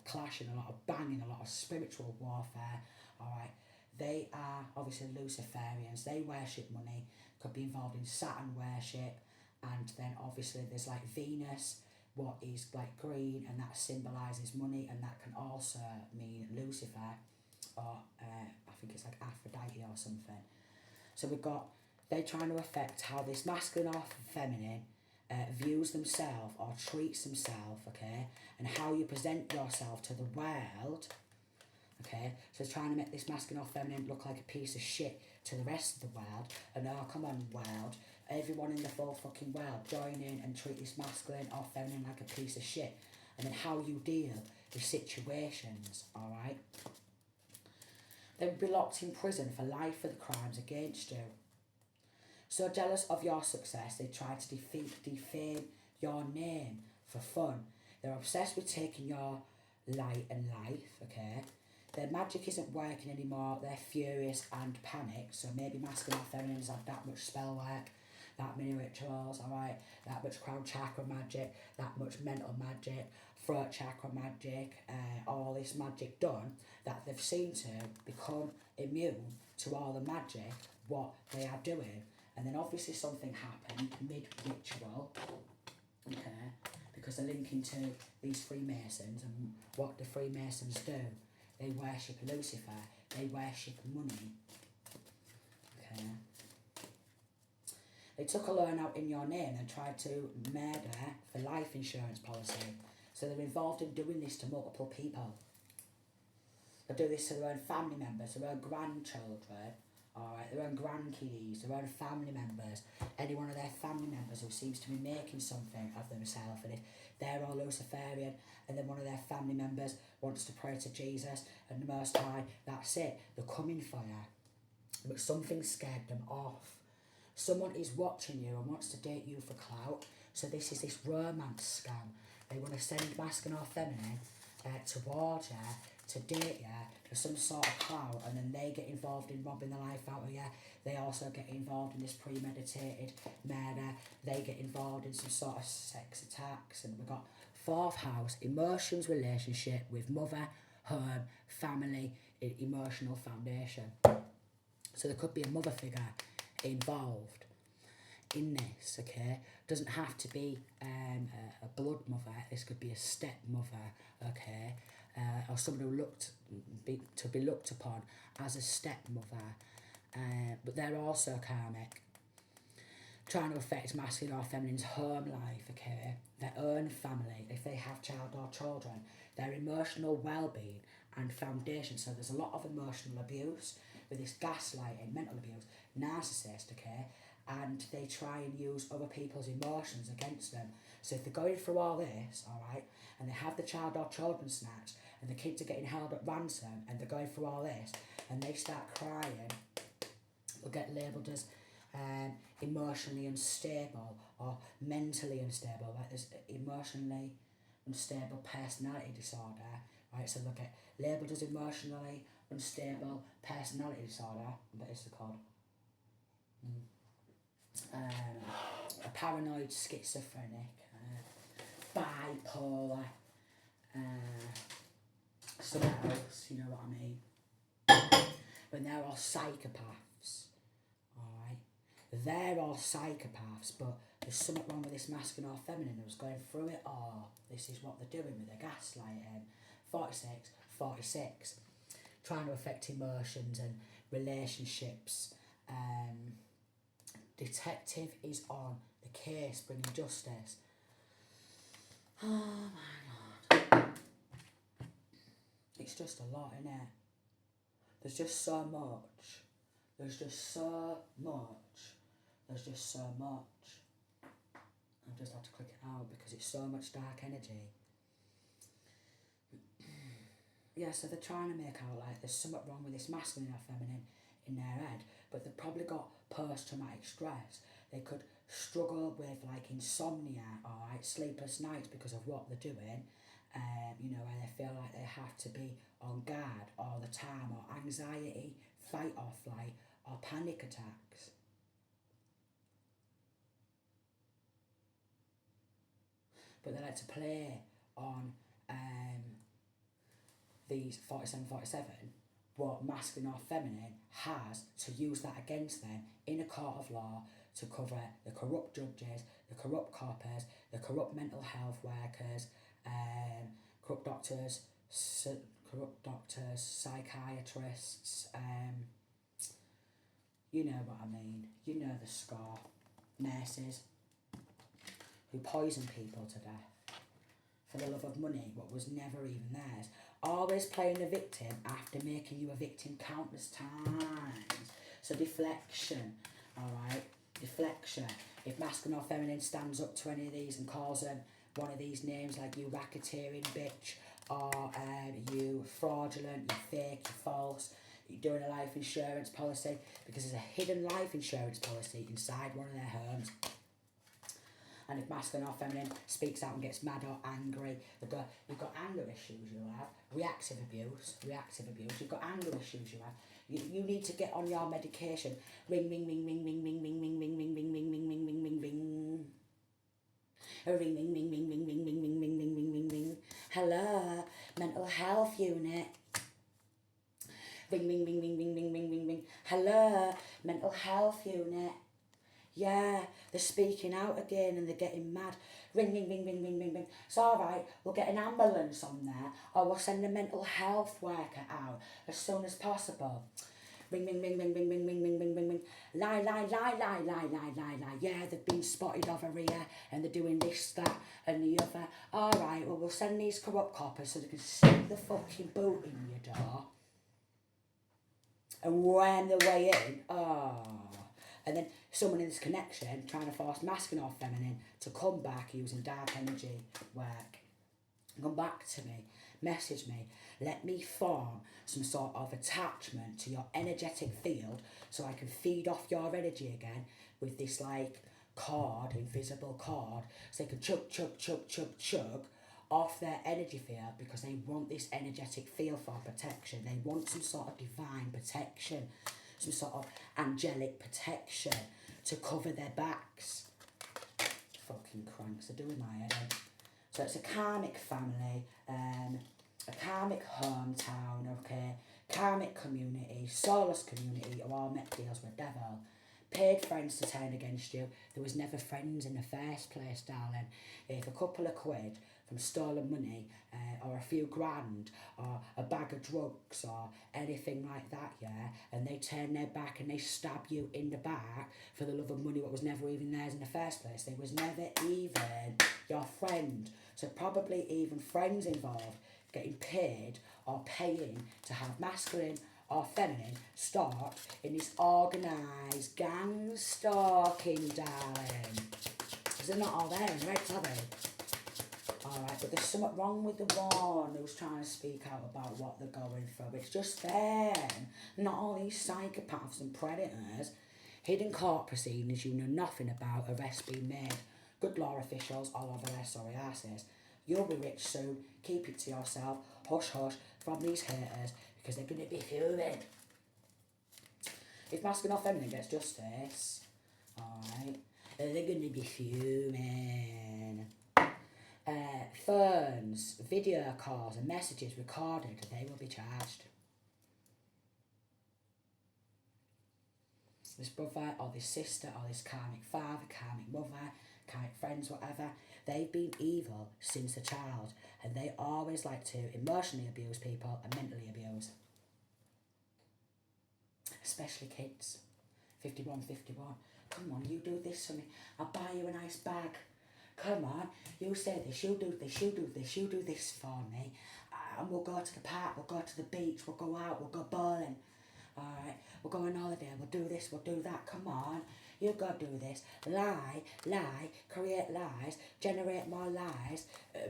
clashing, a lot of banging, a lot of spiritual warfare, alright? They are obviously Luciferians, they worship money, could be involved in Saturn worship, and then obviously there's like Venus, what is like green, and that symbolises money, and that can also mean Lucifer, or I think it's like Aphrodite or something. So we've got, they're trying to affect how this masculine or feminine views themselves or treats themselves, okay, and how you present yourself to the world, okay. So it's trying to make this masculine or feminine look like a piece of shit to the rest of the world, and oh, come on, world, everyone in the full fucking world, join in and treat this masculine or feminine like a piece of shit, and then how you deal with situations, alright. They would be locked in prison for life for the crimes against you. So jealous of your success, they try to defame your name for fun. They're obsessed with taking your light and life, okay? Their magic isn't working anymore, they're furious and panicked, so maybe masculine or feminines have that much spell work, that many rituals, alright, that much crown chakra magic, that much mental magic, throat chakra magic, all this magic done, that they've seen to become immune to all the magic, what they are doing. And then obviously something happened mid-ritual, okay, because they're linking to these Freemasons, and what the Freemasons do, they worship Lucifer, they worship money, okay. They took a loan out in your name and tried to murder for life insurance policy. So they're involved in doing this to multiple people. They do this to their own family members, their own grandchildren, Alright, their own grandkiddies, their own family members, any one of their family members who seems to be making something of themselves, and if they're all Luciferian and then one of their family members wants to pray to Jesus and the Most High, that's it, they're coming for you. But something scared them off. Someone is watching you and wants to date you for clout, so this is this romance scam. They want to send masculine or feminine towards you, to date you, for some sort of clout, and then they get involved in robbing the life out of you. They also get involved in this premeditated murder. They get involved in some sort of sex attacks. And we've got 4th house, emotions, relationship with mother, home, family, emotional foundation. So there could be a mother figure involved in this, okay? Doesn't have to be a blood mother. This could be a stepmother, okay? Or someone who to be looked upon as a stepmother. But they're also karmic. Trying to affect masculine or feminine's home life, okay? Their own family, if they have child or children, their emotional well-being and foundation. So there's a lot of emotional abuse with this gaslighting, mental abuse, narcissist, okay? And they try and use other people's emotions against them. So if they're going through all this, alright, and they have the child or children snatched, and the kids are getting held at ransom, and they're going through all this, and they start crying, they'll get labelled as emotionally unstable or mentally unstable, like there's emotionally unstable personality disorder, right? So they'll get labelled as emotionally unstable personality disorder, what is it called? A paranoid schizophrenic, bipolar, something else, you know what I mean? But they're all psychopaths, alright? They're all psychopaths, but there's something wrong with this masculine or feminine who's going through it all. This is what they're doing with their gaslighting. 46, trying to affect emotions and relationships. Detective is on the case, bringing justice. Oh my God. It's just a lot, innit? There's just so much. There's just so much. I've just had to click it out because it's so much dark energy. Yeah, so they're trying to make out like there's something wrong with this masculine or feminine in their head, but they've probably got post-traumatic stress. They could struggle with like insomnia or like sleepless nights because of what they're doing, you know, where they feel like they have to be on guard all the time, or anxiety, fight or flight, or panic attacks. But they like to play on these 47, what masculine or feminine has, to use that against them in a court of law to cover the corrupt judges, the corrupt coppers, the corrupt mental health workers, corrupt doctors, psychiatrists, you know what I mean, you know the score, nurses who poison people to death for the love of money, what was never even theirs. Always playing the victim after making you a victim countless times. So deflection, alright? Deflection. If masculine or feminine stands up to any of these and calls them one of these names, like you racketeering bitch, or you fraudulent, you fake, you false, you're doing a life insurance policy, because there's a hidden life insurance policy inside one of their homes. And if masculine or feminine speaks out and gets mad or angry, you've got anger issues you have, reactive abuse, you've got anger issues you have. You need to get on your medication. Ring, ring, ring, ring, ring, ring, ring, ring, ring, ring, ring, ring, ring, ring, ring, ring, ring. Ring, ring, ring, ring, ring, ring, ring, ring, ring, ring, ring, ring, ring. Hello, mental health unit. Ring, ring, ring, ring, ring, ring, ring, ring, ring. Hello, mental health unit. Yeah, they're speaking out again and they're getting mad. Ring, ring, ring, ring, ring, ring, ring. It's all right, we'll get an ambulance on there, or we'll send a mental health worker out as soon as possible. Ring, ring, ring, ring, ring, ring, ring, ring, ring, ring, ring. Lie, lie, lie, lie, lie, lie, lie, lie. Yeah, they've been spotted over here and they're doing this, that and the other. All right, well, we'll send these corrupt coppers so they can stick the fucking boot in your door. And when the way in, and then someone in this connection trying to force masculine or feminine to come back using dark energy work. Come back to me, message me, let me form some sort of attachment to your energetic field so I can feed off your energy again with this like cord, invisible cord, so they can chug off their energy field because they want this energetic field for protection. They want some sort of divine protection, some sort of angelic protection to cover their backs. Fucking cranks are doing my head in. So it's a karmic family, a karmic hometown, okay, karmic community, soulless community who all met deals with devil. Paid friends to turn against you. There was never friends in the first place, darling. If a couple of quid from stolen money, or a few grand, or a bag of drugs, or anything like that, yeah, and they turn their back and they stab you in the back for the love of money what was never even theirs in the first place. They was never even your friend. So probably even friends involved getting paid or paying to have masculine or feminine start in this organised gang stalking, darling. Because they're not all there in red, are they? Alright, but there's something wrong with the one who's trying to speak out about what they're going through. It's just them, not all these psychopaths and predators. Hidden court proceedings you know nothing about, arrests being made. Good law officials all over their sorry asses. You'll be rich soon, keep it to yourself, hush hush from these haters, because they're going to be fuming. If masculine or feminine gets justice, alright, they're going to be fuming. Phones, video calls and messages recorded, they will be charged. This brother or this sister or this karmic father, karmic mother, karmic friends, whatever, they've been evil since a child, and they always like to emotionally abuse people and mentally abuse. Especially kids. 51. Come on, you do this for me. I'll buy you a nice bag. Come on, you say this, you do this, you do this, you do this for me. And we'll go to the park, we'll go to the beach, we'll go out, we'll go bowling. Alright, we'll go on holiday, we'll do this, we'll do that, come on. You go do this. Lie, create lies, generate more lies,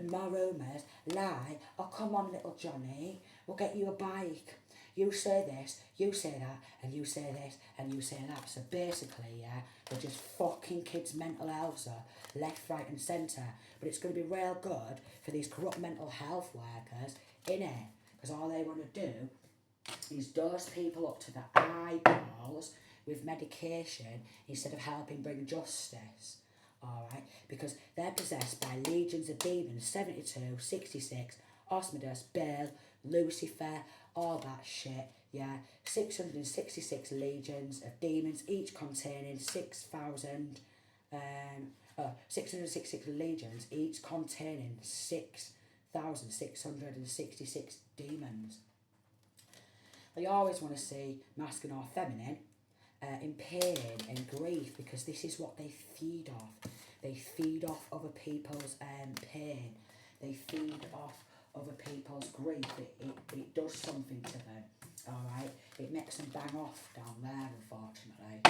more rumours, lie. Oh, come on, little Johnny, we'll get you a bike. You say this, you say that, and you say this, and you say that. So basically, yeah, they're just fucking kids' mental health left, right and centre. But it's going to be real good for these corrupt mental health workers, innit? Because all they want to do is dose people up to the eyeballs with medication instead of helping bring justice. Alright? Because they're possessed by legions of demons, 72, 66, Osmodus, Baal, Lucifer, all that shit, yeah. 666 legions of demons, each containing 666 legions, each containing 6,666 demons. I always want to see masculine or feminine in pain and grief, because this is what they feed off. They feed off other people's pain. They feed off other people's grief. It does something to them, alright? It makes them bang off down there, unfortunately,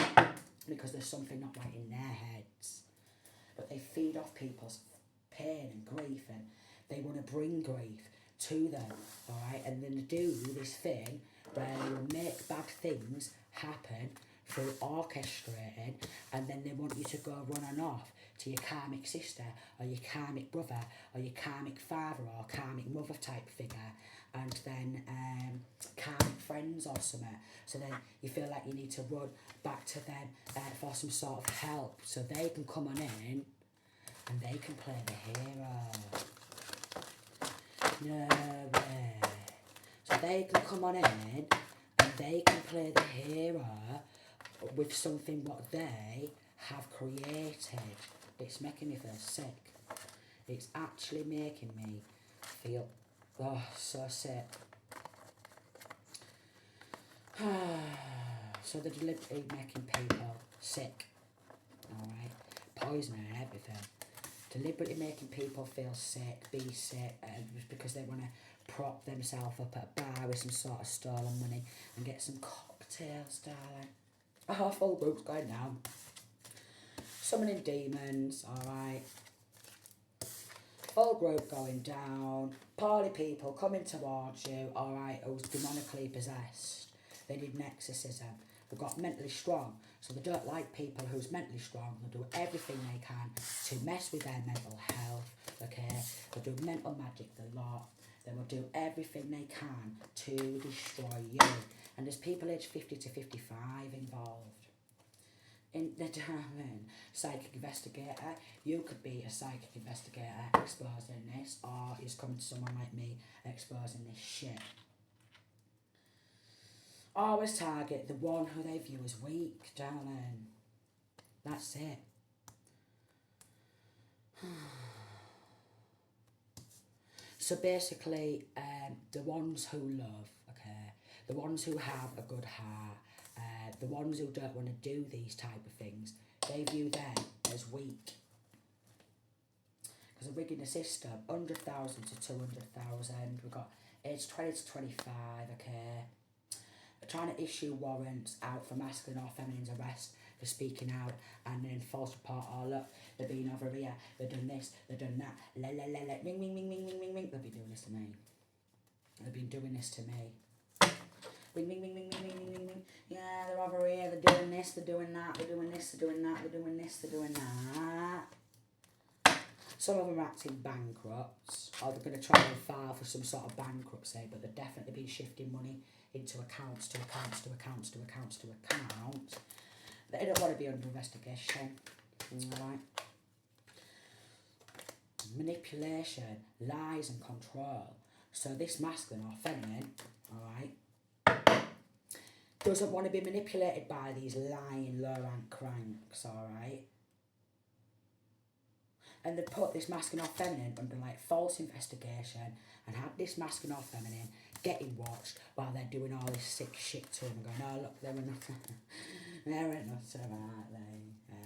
because there's something not right in their heads. But they feed off people's pain and grief, and they want to bring grief to them, alright? And then they do this thing where they will make bad things happen through orchestrating, and then they want you to go running off to your karmic sister or your karmic brother or your karmic father or karmic mother type figure, and then karmic friends or something. So then you feel like you need to run back to them for some sort of help, so they can come on in and they can play the hero. No way. So they can come on in and they can play the hero with something what they have created. It's making me feel sick. It's actually making me feel, so sick. So they're deliberately making people sick, alright? Poisoning and everything. Deliberately making people feel sick, be sick, just because they want to prop themselves up at a bar with some sort of stolen money and get some cocked cocktails, darling. Oh, full group's going down. Summoning demons, alright. Full group going down. Poorly people coming towards you, alright, who's demonically possessed. They need an exorcism. They've got mentally strong, so they don't like people who's mentally strong. They'll do everything they can to mess with their mental health, okay? They'll do mental magic a lot. They will do everything they can to destroy you. And there's people aged 50 to 55 involved. In the darling psychic investigator, you could be a psychic investigator exposing this, or it's coming to someone like me exposing this shit. Always target the one who they view as weak, darling. That's it. So basically, the ones who love, okay, the ones who have a good heart, the ones who don't want to do these type of things, they view them as weak. Because they're rigging the system, 100,000 to 200,000. We've got age 20 to 25, okay. They're trying to issue warrants out for masculine or feminine's arrest for speaking out, and then false report, oh look, they've been over here, they've done this, they've done that, la la la la, ring ring ring ring ring ring ring, they've been doing this to me. They've been doing this to me. Ring ring ring ring ring ring ring ring ring, yeah, they're over here, they're doing this, they're doing that, they're doing this, they're doing that, they're doing this, they're doing that. Some of them are acting bankrupts, or they're going to try and file for some sort of bankruptcy, but they've definitely been shifting money into accounts to accounts to accounts to accounts to accounts. They don't want to be under investigation. Alright. Manipulation, lies and control. So this masculine or feminine, alright, doesn't want to be manipulated by these lying low rank cranks, alright? And they put this masculine or feminine under like false investigation and had this masculine or feminine getting watched while they're doing all this sick shit to them and going, oh look, they're not, they're not so right,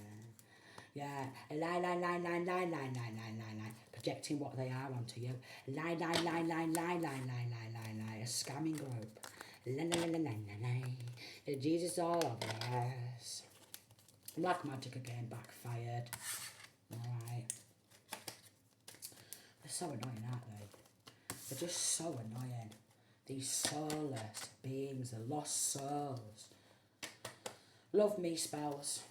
yeah, lie, lie, lie, lie, lie, lie, lie, lie, lie, lie, projecting what they are onto you. Lie, lie, lie, lie, lie, lie, lie, lie, lie, lie, a scamming group. La, la, la, la, la, la, la. Jesus all over us. Black magic again, backfired. Alright. They're so annoying, aren't they? They're just so annoying. These soulless beings, the lost souls. Love me spells.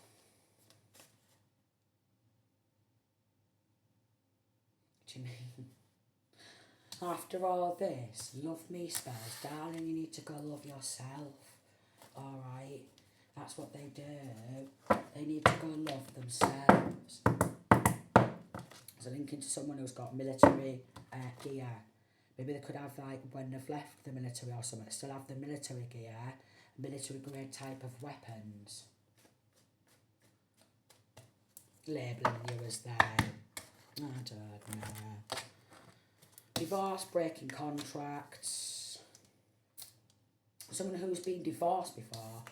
What do you mean? After all this, love me spells, darling, you need to go love yourself. Alright? That's what they do. They need to go love themselves. There's a link into someone who's got military gear. Maybe they could have, like, when they've left the military or something, still have the military gear, military grade type of weapons. Labelling you as them. I don't know. Divorce, breaking contracts. Someone who's been divorced before,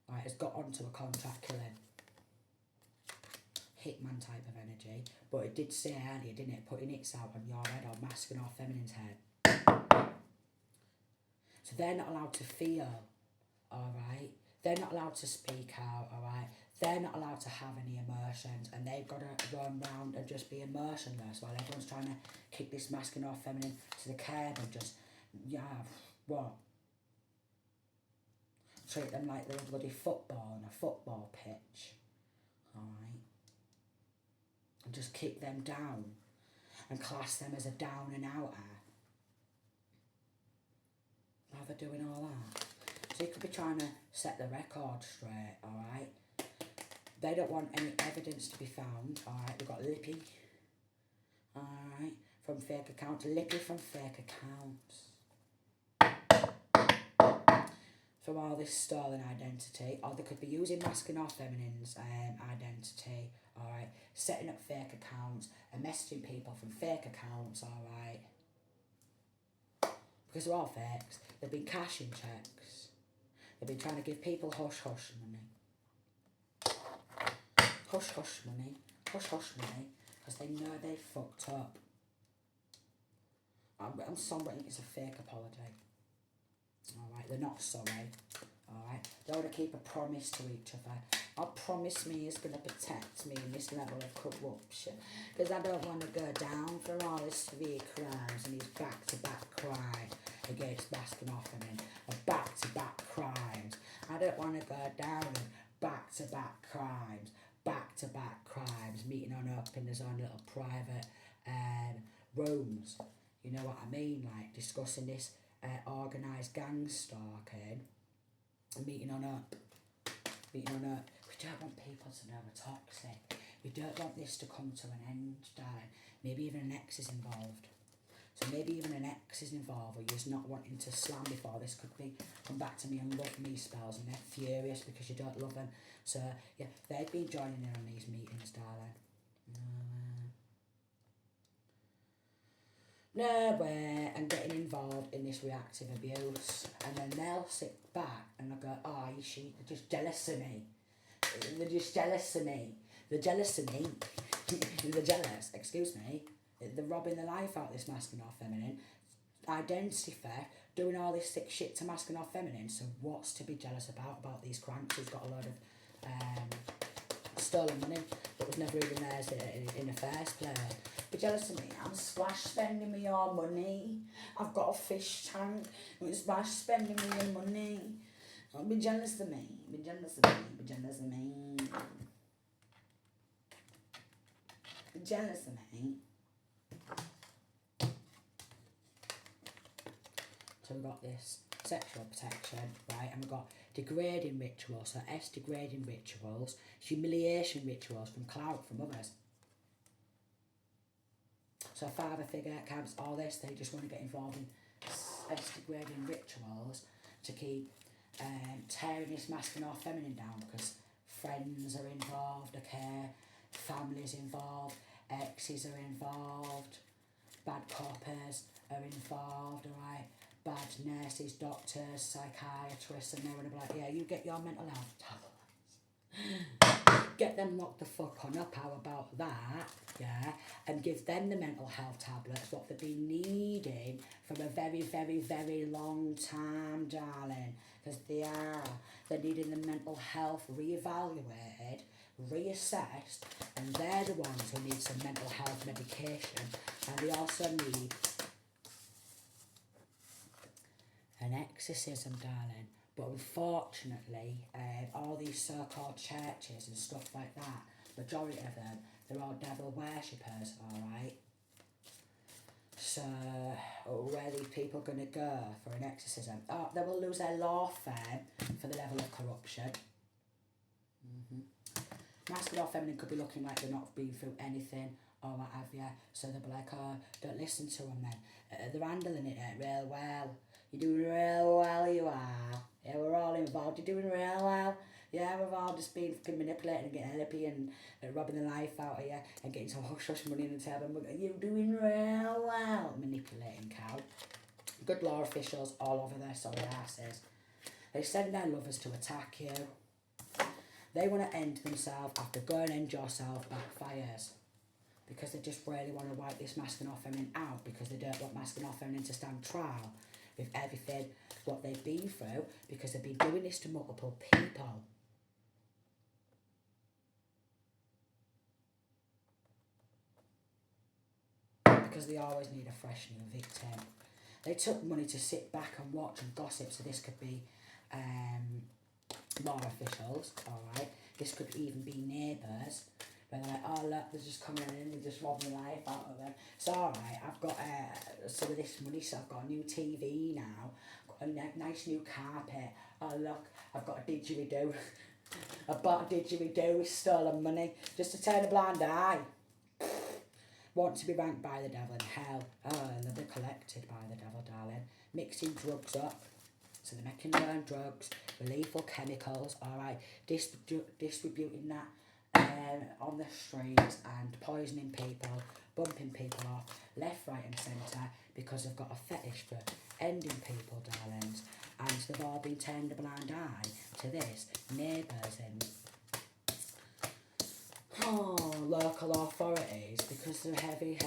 right, has got onto a contract killing. Hitman type of energy. But it did say earlier, didn't it, putting its out on your head or masculine or feminine's head. So they're not allowed to feel, alright? They're not allowed to speak out, alright? They're not allowed to have any emotions, and they've got to run around and just be emotionless while everyone's trying to kick this masculine or feminine to the curb and just, yeah, what? Treat them like they're a bloody football on a football pitch, alright? And just kick them down and class them as a down and outer. Now they're doing all that. So you could be trying to set the record straight, alright? They don't want any evidence to be found, alright? We've got Lippy, alright? From fake accounts. Lippy from fake accounts. From all this stolen identity. Or they could be using masculine or feminine's identity, alright? Setting up fake accounts and messaging people from fake accounts, alright? Because they're all fakes. They've been cashing checks. They've been trying to give people hush-hush money. Hush-hush money. Hush-hush money. Because they know they fucked up. I'm sorry, it's a fake apology. Alright, they're not sorry. Alright, they want to keep a promise to each other. I promise me he's going to protect me in this level of corruption. Because I don't want to go down for all his severe crimes and his back-to-back crime against Baskin-Off and back-to-back crimes. I don't want to go down in back-to-back crimes, meeting on up in his own little private rooms. You know what I mean? Like discussing this organised gang stalking and meeting on up. We don't want people to know we're toxic. We don't want this to come to an end, darling. Maybe even an ex is involved. So maybe even an ex is involved, or you're just not wanting to slam before this could be come back to me and love me spells, and they're furious because you don't love them. So yeah, they've been joining in on these meetings, darling. No way, and getting involved in this reactive abuse, and then they'll sit back and they'll go, oh, they're just jealous of me. They're just jealous of me. They're jealous of me. They're jealous, excuse me. They're robbing the life out of this masculine feminine. Identity theft, doing all this sick shit to masculine feminine. So what's to be jealous about these cranks who's got a load of stolen money that was never even theirs in the first place? Be jealous of me. I'm splash spending me your money. I've got a fish tank. I'm splash spending me your money. Be jealous of me. Be jealous of me. Be jealous of me. Be jealous of me. So we've got this sexual protection, right? And we've got degrading rituals. So S, degrading rituals, humiliation rituals from clout from others. So a father figure counts all this. They just want to get involved in S degrading rituals to keep tearing this masculine or feminine down, because friends are involved, okay, families involved, exes are involved, bad coppers are involved, alright, bad nurses, doctors, psychiatrists, and they're going to be like, yeah, you get your mental health tablets. Get them locked the fuck on up, how about that, yeah, and give them the mental health tablets, what they've been needing for a very, very, very long time, darling, because they're needing the mental health reevaluated, reassessed, and they're the ones who need some mental health medication, and they also need an exorcism, darling. But unfortunately, all these so-called churches and stuff like that, majority of them, they're all devil worshippers, alright? So, where are these people going to go for an exorcism? Oh, they will lose their law firm for the level of corruption. Masculine or feminine could be looking like they're not been through anything or what have you. So they'll be like, oh, don't listen to them then. They're handling it real well. You're doing real well, you are. Yeah, we're all involved. You're doing real well. Yeah, we've all just been manipulating and getting happy and robbing the life out of you and getting some hush-hush money in the table. You're doing real well. Manipulating cow. Good law officials all over their sorry asses. They send their lovers to attack you. They want to end themselves after go and end yourself backfires. Because they just really want to wipe this masculine or feminine out, because they don't want masculine or feminine to stand trial with everything what they've been through, because they've been doing this to multiple people. Because they always need a fresh new victim. They took money to sit back and watch and gossip, so this could be law officials, alright? This could even be neighbours, where they're like, oh look, they're just coming in, they're just robbing the life out of them. It's alright, I've got some of this money, so I've got a new TV now, got a nice new carpet. Oh look, I've got a didgeridoo. I bought a didgeridoo with stolen money, just to turn a blind eye. Want to be ranked by the devil in hell. Oh, and they'll be collected by the devil, darling. Mixing drugs up. So they're making their own drugs, lethal chemicals, alright, distributing that on the streets and poisoning people, bumping people off, left, right and centre, because they've got a fetish for ending people, darlings, and they've all been turned a blind eye to this. Neighbours and local authorities, because they're heavy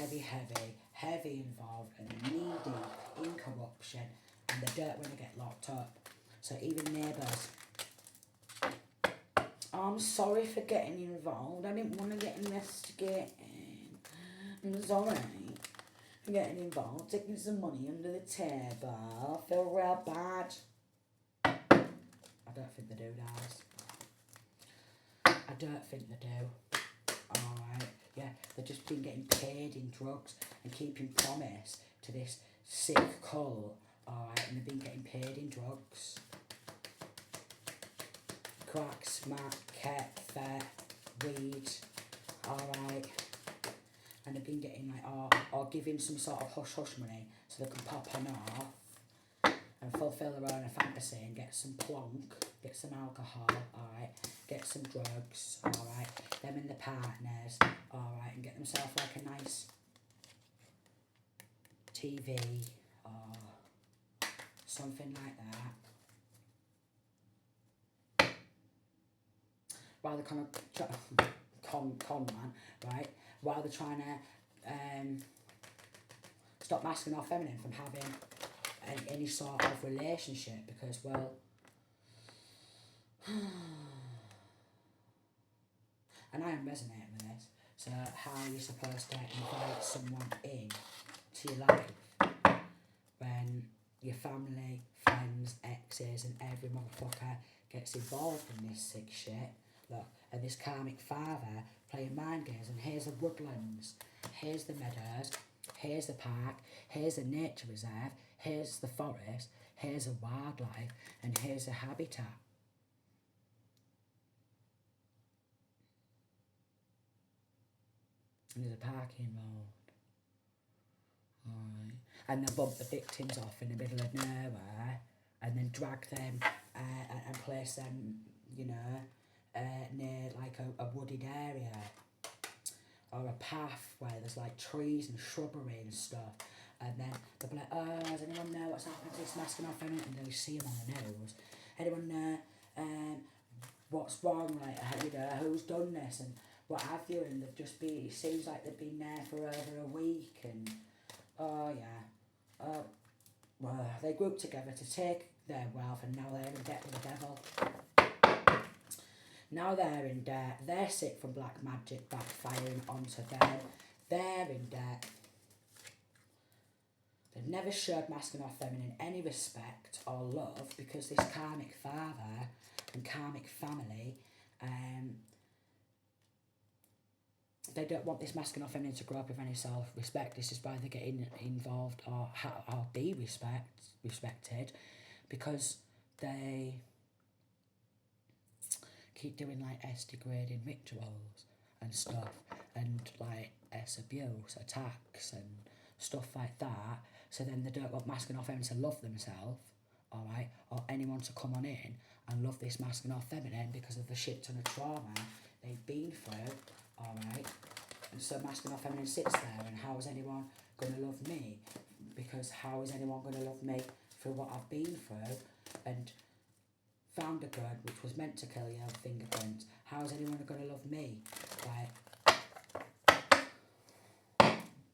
involved and knee deep in corruption. and they don't want to get locked up. So even neighbours, I'm sorry for getting involved. I didn't want to get investigated. I'm sorry for getting involved, taking some money under the table. I feel real bad. I don't think they do, guys. I don't think they do. Alright, yeah, they've just been getting paid in drugs and keeping promise to this sick cult. Alright, and they've been getting paid in drugs. Crack, smack, cat, fat, weed. Alright. And they've been getting like, or giving some sort of hush-hush money so they can pop on off and fulfill their own fantasy and get some plonk, get some alcohol, alright, get some drugs, alright, them and the partners, alright, and get themselves like a nice TV or something like that. While they're kind of con man, right? While they're trying to stop masculine or feminine from having any sort of relationship, because, well, and I am resonating with this. So how are you supposed to invite someone in to your life when your family, friends, exes and every motherfucker gets involved in this sick shit? Look, and this karmic father playing mind games, and here's the woodlands, here's the meadows, here's the park, here's the nature reserve, here's the forest, here's the wildlife, and here's the habitat. And there's a parking road. Alright. And they bump the victims off in the middle of nowhere and then drag them and place them, you know, near like a wooded area or a path where there's like trees and shrubbery and stuff. And then they'll be like, oh, does anyone know what's happened to this masculine or feminine? And they'll see them on the news. Anyone know what's wrong? Like, you know, who's done this and what have you? And they've just been, it seems like they've been there for over a week. And, oh yeah, well, they grouped together to take their wealth, and now they're in debt with the devil. Now they're in debt. They're sick from black magic backfiring onto them. They're in debt. They've never showed masculine or feminine any respect or love, because this karmic father and karmic family, they don't want this masculine or feminine to grow up with any self-respect. This is why they're getting involved or be respected, because they keep doing like S-degrading rituals and stuff, and like S-abuse, attacks and stuff like that. So then they don't want masculine or feminine to love themselves, alright, or anyone to come on in and love this masculine or feminine because of the shit ton of trauma they've been through, alright. And so masculine or feminine sits there, and how is anyone going to love me? Because how is anyone going to love me through what I've been through? And found a gun which was meant to kill your fingerprints. How is anyone going to love me? Like,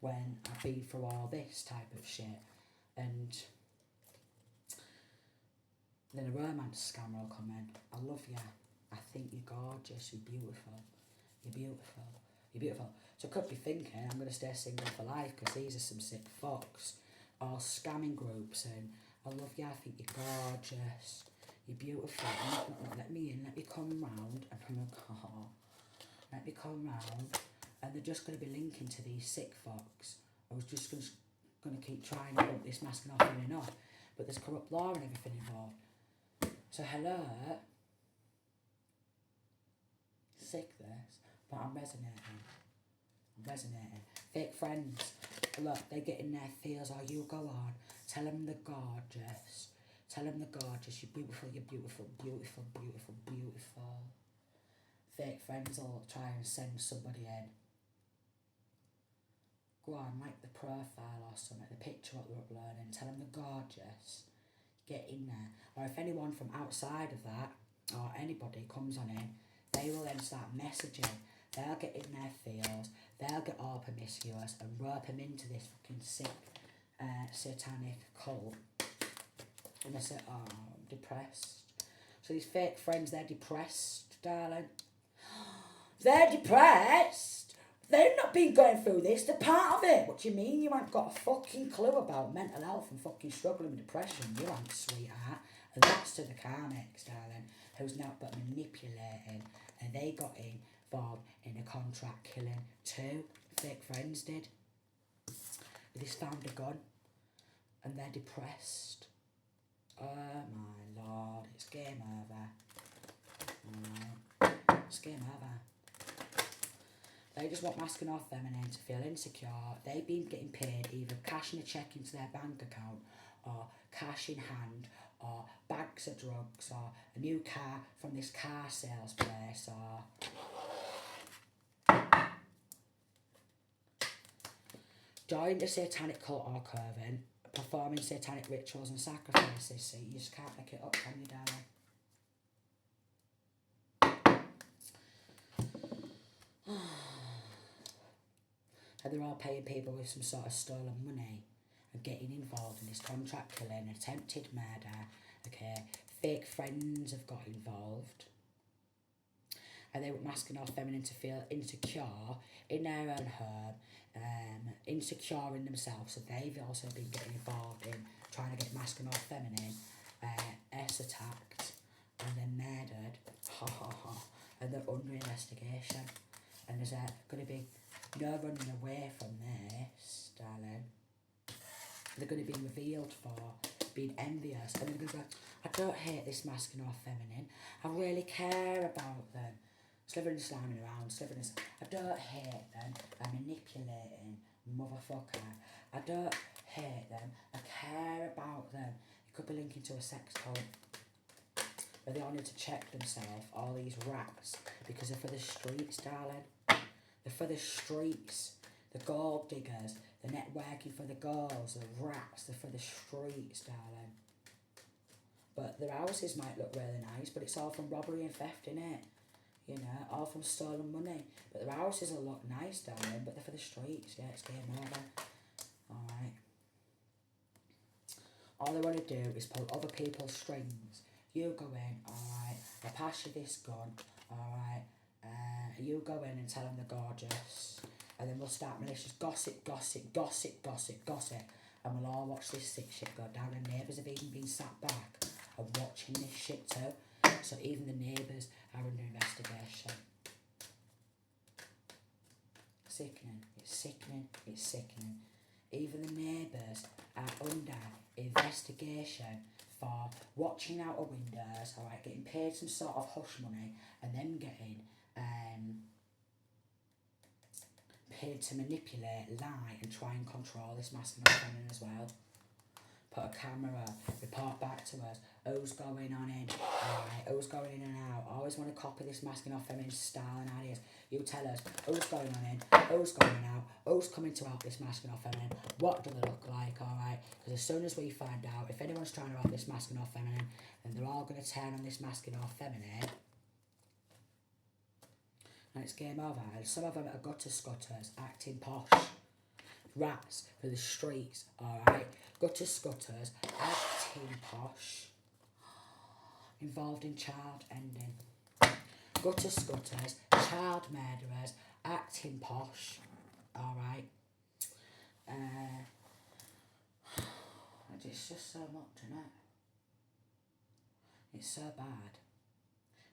when I've been through all this type of shit. And then a romance scammer will come in. I love you. I think you're gorgeous. You're beautiful. You're beautiful. You're beautiful. So I could be thinking I'm going to stay single for life because these are some sick fucks. Or scamming groups, and I love you. I think you're gorgeous. You're beautiful. Let me in. Let me come round. And I'm like, oh, let me come round. And they're just going to be linking to these sick fucks. I was just going to keep trying to put this masking off and off, but there's corrupt law and everything involved. So hello, sick this, but I'm resonating. I'm resonating. Fake friends, look, they get in their feels. Oh, you go on. Tell them they're gorgeous. Tell them they're gorgeous. You're beautiful. You're beautiful. Beautiful. Beautiful. Beautiful. Fake friends will try and send somebody in. Go on, like the profile or something, the picture what they're uploading, tell them they're gorgeous, get in there. Or if anyone from outside of that, or anybody comes on in, they will then start messaging. They'll get in their feels, they'll get all promiscuous and rope them into this fucking sick, satanic cult. And they say, oh, I'm depressed. So these fake friends, they're depressed, darling. They're depressed. They've not been going through this. They're part of it. What do you mean you ain't got a fucking clue about mental health and fucking struggling with depression? You ain't, sweetheart. And that's to the karmics, darling, who's not but manipulating. And they got involved in a contract killing too. Fake friends did. They just found a gun. And they're depressed. Oh my lord, it's game over. It's game over. They just want masculine or feminine to feel insecure. They've been getting paid either cashing a cheque into their bank account or cash in hand or bags of drugs or a new car from this car sales place or... Join the satanic cult or coven, performing satanic rituals and sacrifices. See, you just can't make it up, can you, darling? And they're all paying people with some sort of stolen money and getting involved in this contract killing, attempted murder, okay? Fake friends have got involved. And they were masculine or feminine to feel insecure in their own home, insecure in themselves. So they've also been getting involved in trying to get masculine or feminine, attacked and then murdered. And they're under investigation. And there's going to be no running away from this, darling. They're going to be revealed for being envious. And they're going to go, I don't hate this masculine or feminine. I really care about them. Slithering and slamming around, I don't hate them. I'm manipulating, motherfucker. I don't hate them. I care about them. It could be linking to a sex cult. Where they all need to check themselves, all these rats, because they're for the streets, darling. They're for the streets. The gold diggers, the networking for the girls, the rats, they're for the streets, darling. But their houses might look really nice, but it's all from robbery and theft, innit? You know, all from stolen money. But their houses will look nice, darling, but they're for the streets. Yeah, it's game over. Alright. All they want to do is pull other people's strings. You go in, alright, I'll pass you this gun, alright. You go in and tell them they're gorgeous. And then we'll start malicious gossip. And we'll all watch this sick shit go down. And neighbours have even been sat back and watching this shit too. So even the neighbours are under investigation. Sickening. It's sickening. It's sickening. Even the neighbours are under investigation for watching out of windows, alright, getting paid some sort of hush money, and then getting paid to manipulate, lie, and try and control this masculine and feminine as well. Put a camera, report back to us, who's going on in, alright, who's going in and out. I always want to copy this masculine or feminine style and ideas. You tell us who's going on in, who's going out, who's coming to out this masculine or feminine, what do they look like, alright? Because as soon as we find out, if anyone's trying to out this masculine or feminine, then they're all going to turn on this masculine or feminine. And it's game over. And some of them are gutter scutters, acting posh. Rats for the streets, alright? Gutter scutters, acting posh. Involved in child ending. Gutter scutters, child murderers, acting posh, alright? It's just so much, isn't it? It's so bad.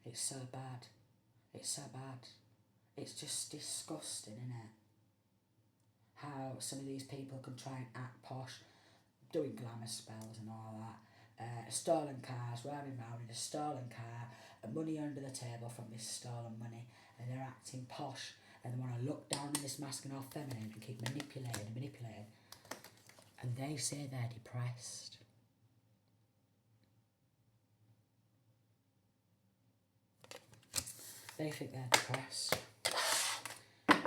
It's so bad. It's so bad. It's just disgusting, isn't it? How some of these people can try and act posh, doing glamour spells and all that. Stolen cars, riding around in a stolen car, and money under the table from this stolen money, and they're acting posh, and they want to look down on this masculine or feminine and keep manipulating. And they say they're depressed. They think they're depressed.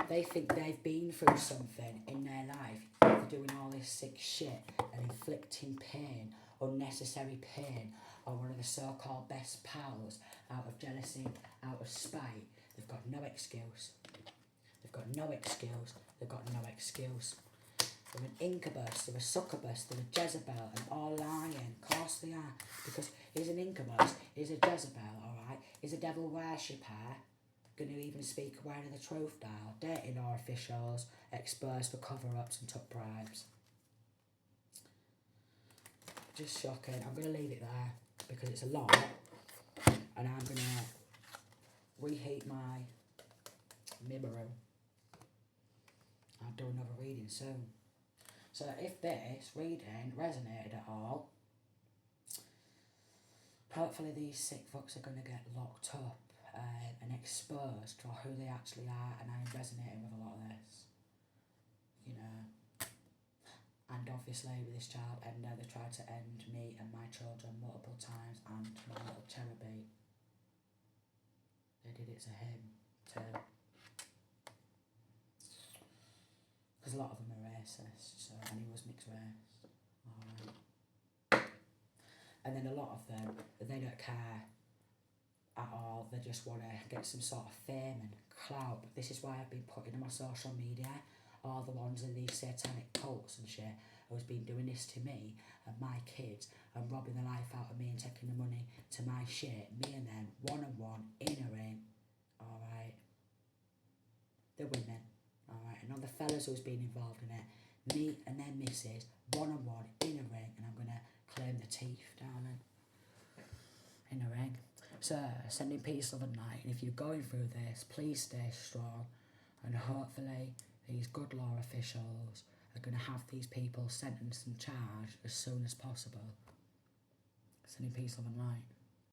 They think they've been through something in their life. They're doing all this sick shit and inflicting pain, unnecessary pain, on one of the so-called best pals out of jealousy, out of spite. They've got no excuse. They've got no excuse. They've got no excuse. They're an incubus, they're a succubus, they're a Jezebel, and all lying. Of course they are. Because he's an incubus, he's a Jezebel, alright? He's a devil worshipper, going to even speak a word of the truth now, dating our officials, exposed for cover-ups and took bribes. Just shocking. I'm going to leave it there because it's a lot, and I'm going to reheat my mirror. I'll do another reading soon. So if this reading resonated at all, hopefully these sick fucks are going to get locked up and exposed for who they actually are, and I'm resonating with a lot of this, you know. And obviously with this child ender, they tried to end me and my children multiple times, and my little cherubby. They did it to him too. Because a lot of them are racist, so, and he was mixed race. Alright. And then a lot of them, they don't care at all, they just want to get some sort of fame and clout. This is why I've been putting on my social media, all the ones in these satanic cults and shit, who's been doing this to me and my kids, and robbing the life out of me and taking the money to my shit, me and them, one-on-one, in a ring, alright? The women, alright, and all the fellas who's been involved in it, me and their missus, one-on-one, in a ring, and I'm going to claim the teeth, darling, in a ring. So, sending peace, love and light, and if you're going through this, please stay strong, and hopefully these good law officials are going to have these people sentenced and charged as soon as possible. Sending peace, love and light.